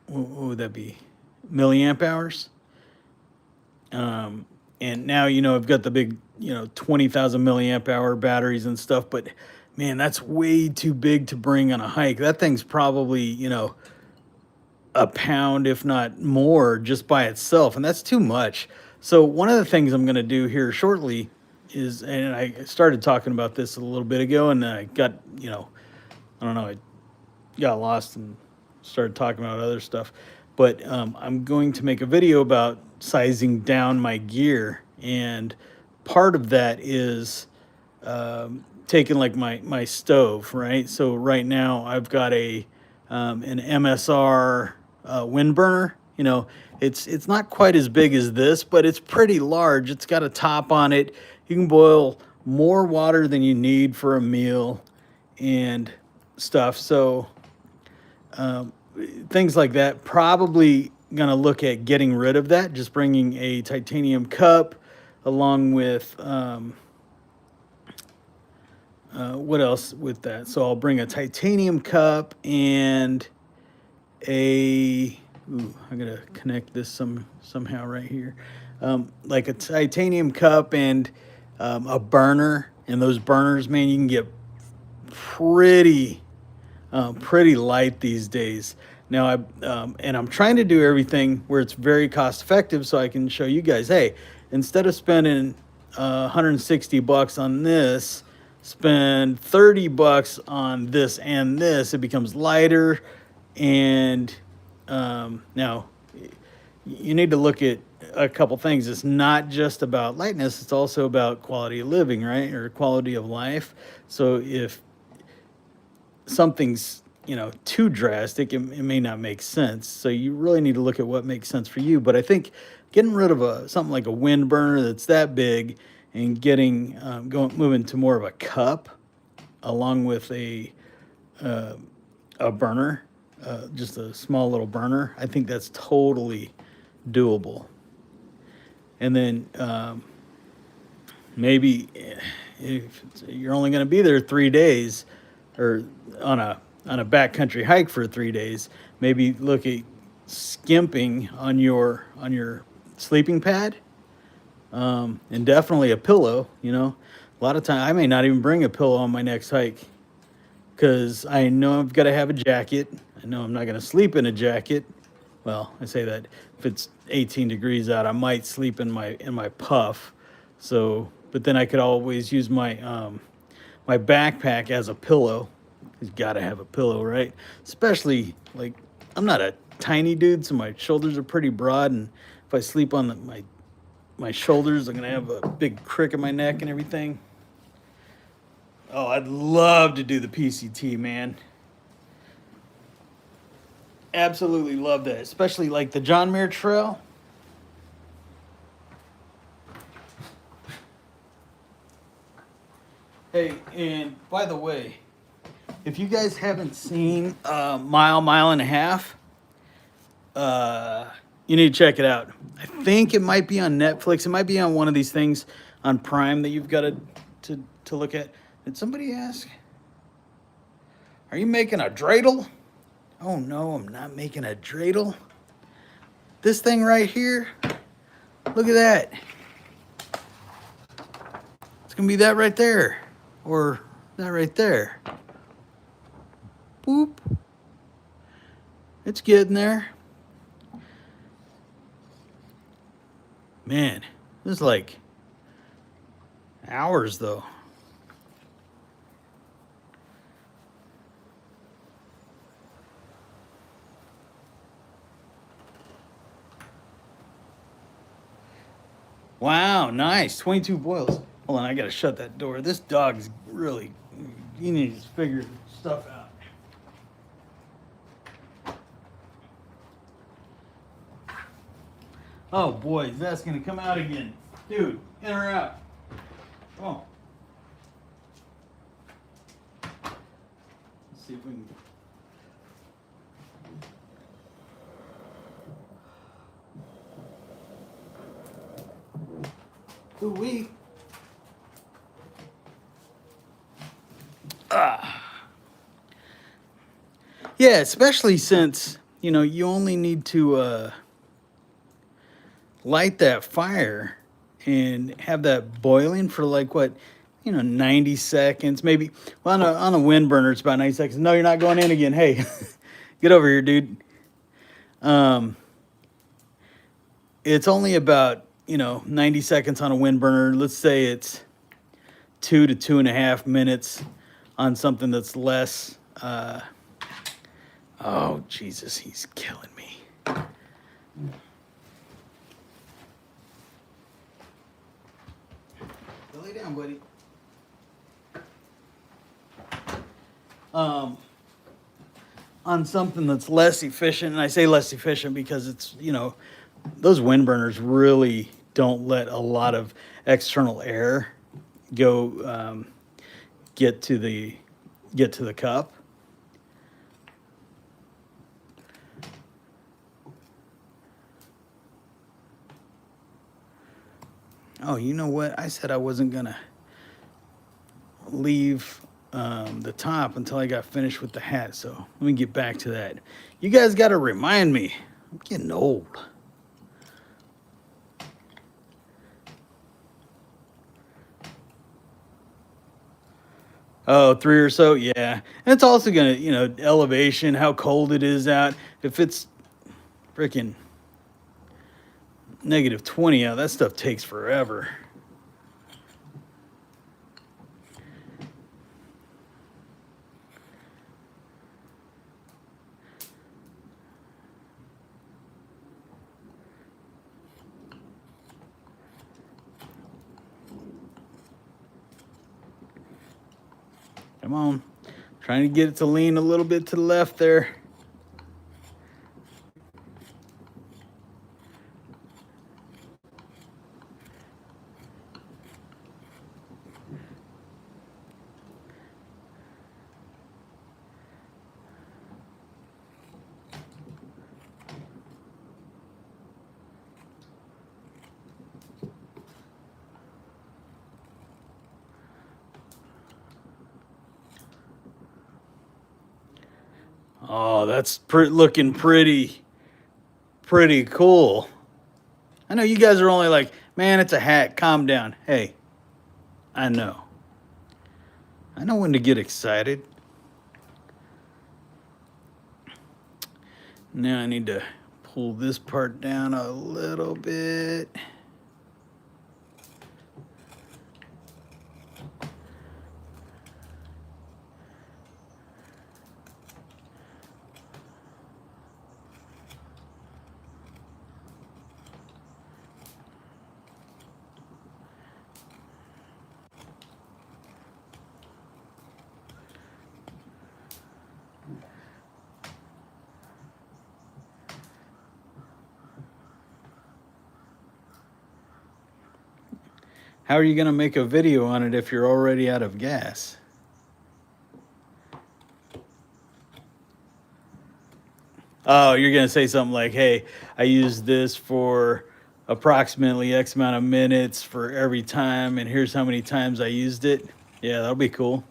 what would that be, milliamp hours. And now, you know, I've got the big, you know, 20,000 milliamp hour batteries and stuff, but man, that's way too big to bring on a hike. That thing's probably, you know, a pound, if not more, just by itself, and that's too much. So one of the things I'm going to do here shortly is, and I started talking about this a little bit ago, and then I got, I don't know, I got lost and started talking about other stuff. But I'm going to make a video about sizing down my gear, and part of that is taking like my stove, right? So right now I've got an MSR wind burner. It's not quite as big as this, but it's pretty large. It's got a top on it. You can boil more water than you need for a meal and stuff. So things like that. Probably gonna look at getting rid of that. Just bringing a titanium cup along with what else with that? So I'll bring a titanium cup and I'm gonna connect this somehow right here. Like a titanium cup and a burner. And those burners, man, you can get pretty light these days. Now, I'm trying to do everything where it's very cost effective, so I can show you guys, hey, instead of spending $160 on this, spend $30 on this and this. It becomes lighter, and now you need to look at a couple things. It's not just about lightness; it's also about quality of living, right, or quality of life. So if something's too drastic, it may not make sense. So you really need to look at what makes sense for you. But I think getting rid of something like a wind burner that's that big and getting moving to more of a cup along with a burner, just a small little burner, I think that's totally doable. And then maybe if you're only going to be there 3 days, or on a backcountry hike for 3 days, maybe look at skimping on your sleeping pad, and definitely a pillow. A lot of time I may not even bring a pillow on my next hike because I know I've got to have a jacket. I know I'm not going to sleep in a jacket. Well, I say that if it's 18 degrees out, I might sleep in my puff. So, but then I could always use my my backpack as a pillow. You gotta have a pillow, right? Especially, like, I'm not a tiny dude, so my shoulders are pretty broad, and if I sleep on my shoulders, I'm gonna have a big crick in my neck and everything. Oh, I'd love to do the PCT, man. Absolutely love that, especially like the John Muir Trail. Hey, and by the way, if you guys haven't seen Mile and a Half, you need to check it out. I think it might be on Netflix. It might be on one of these things on Prime that you've got to look at. Did somebody ask? Are you making a dreidel? Oh no, I'm not making a dreidel. This thing right here, look at that. It's gonna be that right there, or that right there. Boop. It's getting there. Man, this is like hours though. Wow, nice. 22 boils. Hold on, I gotta shut that door. This dog's really, he needs to figure stuff out. Oh boy, that's gonna come out again. Dude, in or out? Come on. Let's see if we can. Ooh-wee. Yeah, especially since, you only need to light that fire and have that boiling for like what, 90 seconds, maybe. Well, on a wind burner, it's about 90 seconds. No, you're not going in again. Hey, get over here, dude. It's only about, 90 seconds on a wind burner. Let's say it's 2 to 2.5 minutes on something that's less. Oh, Jesus, he's killing me. Lay down, buddy. On something that's less efficient, and I say less efficient because it's, you know, those wind burners really don't let a lot of external air go get to the cup. Oh, you know what? I said I wasn't gonna leave the top until I got finished with the hat. So let me get back to that. You guys got to remind me. I'm getting old. Oh, 3 or so, yeah. And it's also gonna, you know, elevation, how cold it is out. If it's freaking -20 out, that stuff takes forever. Come on. Trying to get it to lean a little bit to the left there. Oh, that's looking pretty cool. I know you guys are only like, man, it's a hat. Calm down. Hey, I know. I know when to get excited. Now I need to pull this part down a little bit. How are you going to make a video on it if you're already out of gas? Oh, you're going to say something like, hey, I used this for approximately X amount of minutes for every time, and here's how many times I used it. Yeah, that'll be cool.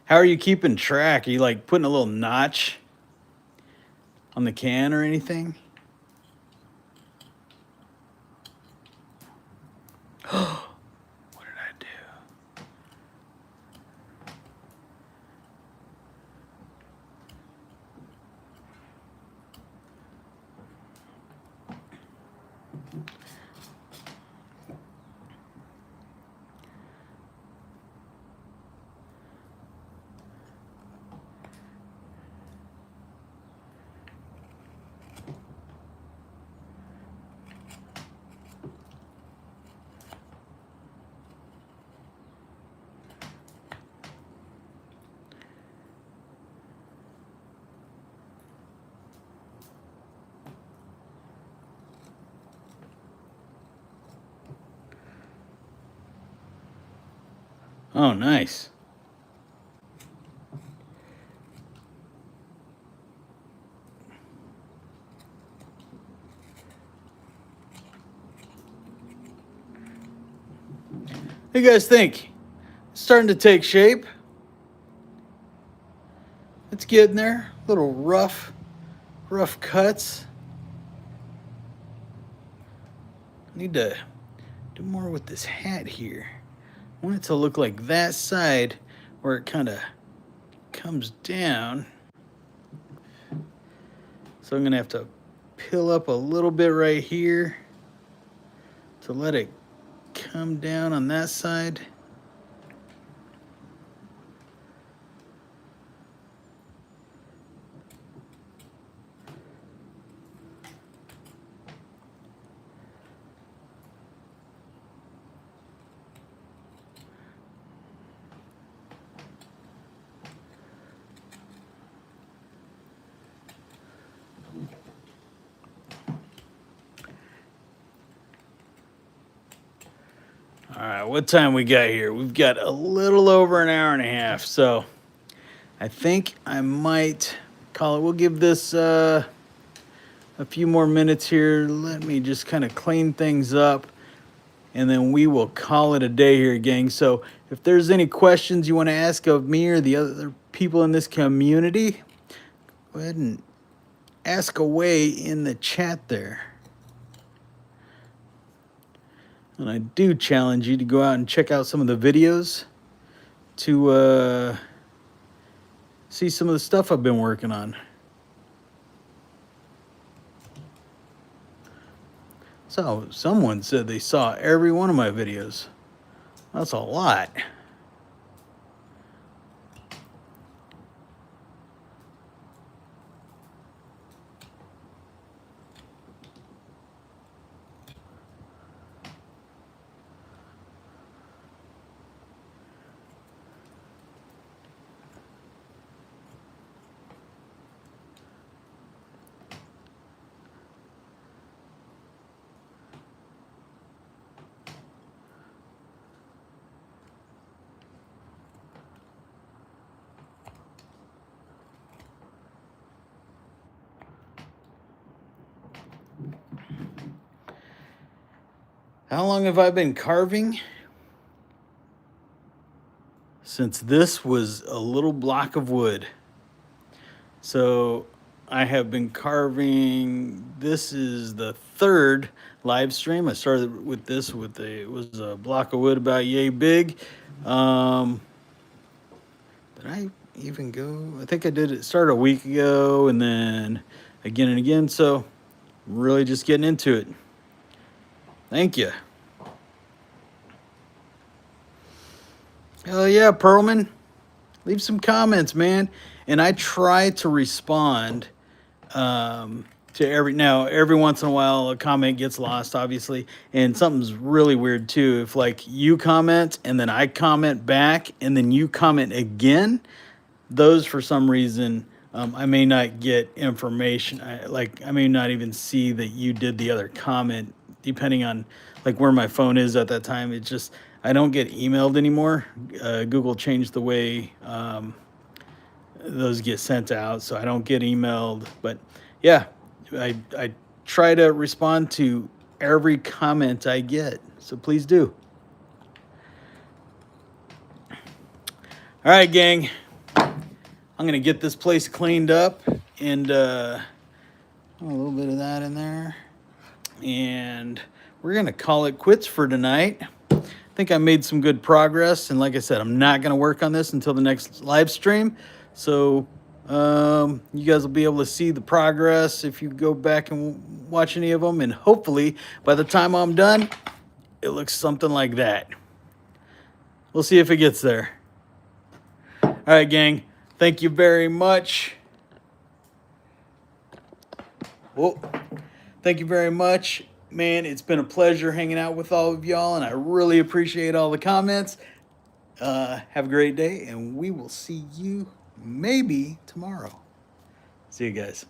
How are you keeping track? Are you like putting a little notch on the can or anything? What did I do? Oh, nice. What do you guys think? It's starting to take shape. It's getting there. Little rough cuts. Need to do more with this hat here. I want it to look like that side where it kind of comes down. So I'm gonna have to peel up a little bit right here to let it come down on that side. All right, what time we got here? We've got a little over an hour and a half, so I think I might call it. We'll give this a few more minutes here. Let me just kind of clean things up, and then we will call it a day here, gang. So if there's any questions you want to ask of me or the other people in this community, go ahead and ask away in the chat there. And I do challenge you to go out and check out some of the videos to see some of the stuff I've been working on. So someone said they saw every one of my videos. That's a lot. How long have I been carving? Since this was a little block of wood. So I have been carving, this is the third live stream. I started with this it was a block of wood about yay big. Did I even go? I think I did it start a week ago and then again and again. So really just getting into it. Thank you. Hell yeah, Pearlman. Leave some comments, man. And I try to respond to every once in a while a comment gets lost, obviously. And something's really weird too. If like you comment and then I comment back and then you comment again, those for some reason I may not get information. I may not even see that you did the other comment, depending on like where my phone is at that time. It just, I don't get emailed anymore. Google changed the way those get sent out, so I don't get emailed. But yeah, I try to respond to every comment I get, so please do. All right, gang. I'm gonna get this place cleaned up and a little bit of that in there. And we're gonna call it quits for tonight. I think I made some good progress. And like I said, I'm not gonna work on this until the next live stream. So you guys will be able to see the progress if you go back and watch any of them. And hopefully by the time I'm done, it looks something like that. We'll see if it gets there. All right, gang. Thank you very much. Well, thank you very much. Man, it's been a pleasure hanging out with all of y'all, and I really appreciate all the comments. Have a great day, and we will see you maybe tomorrow. See you guys.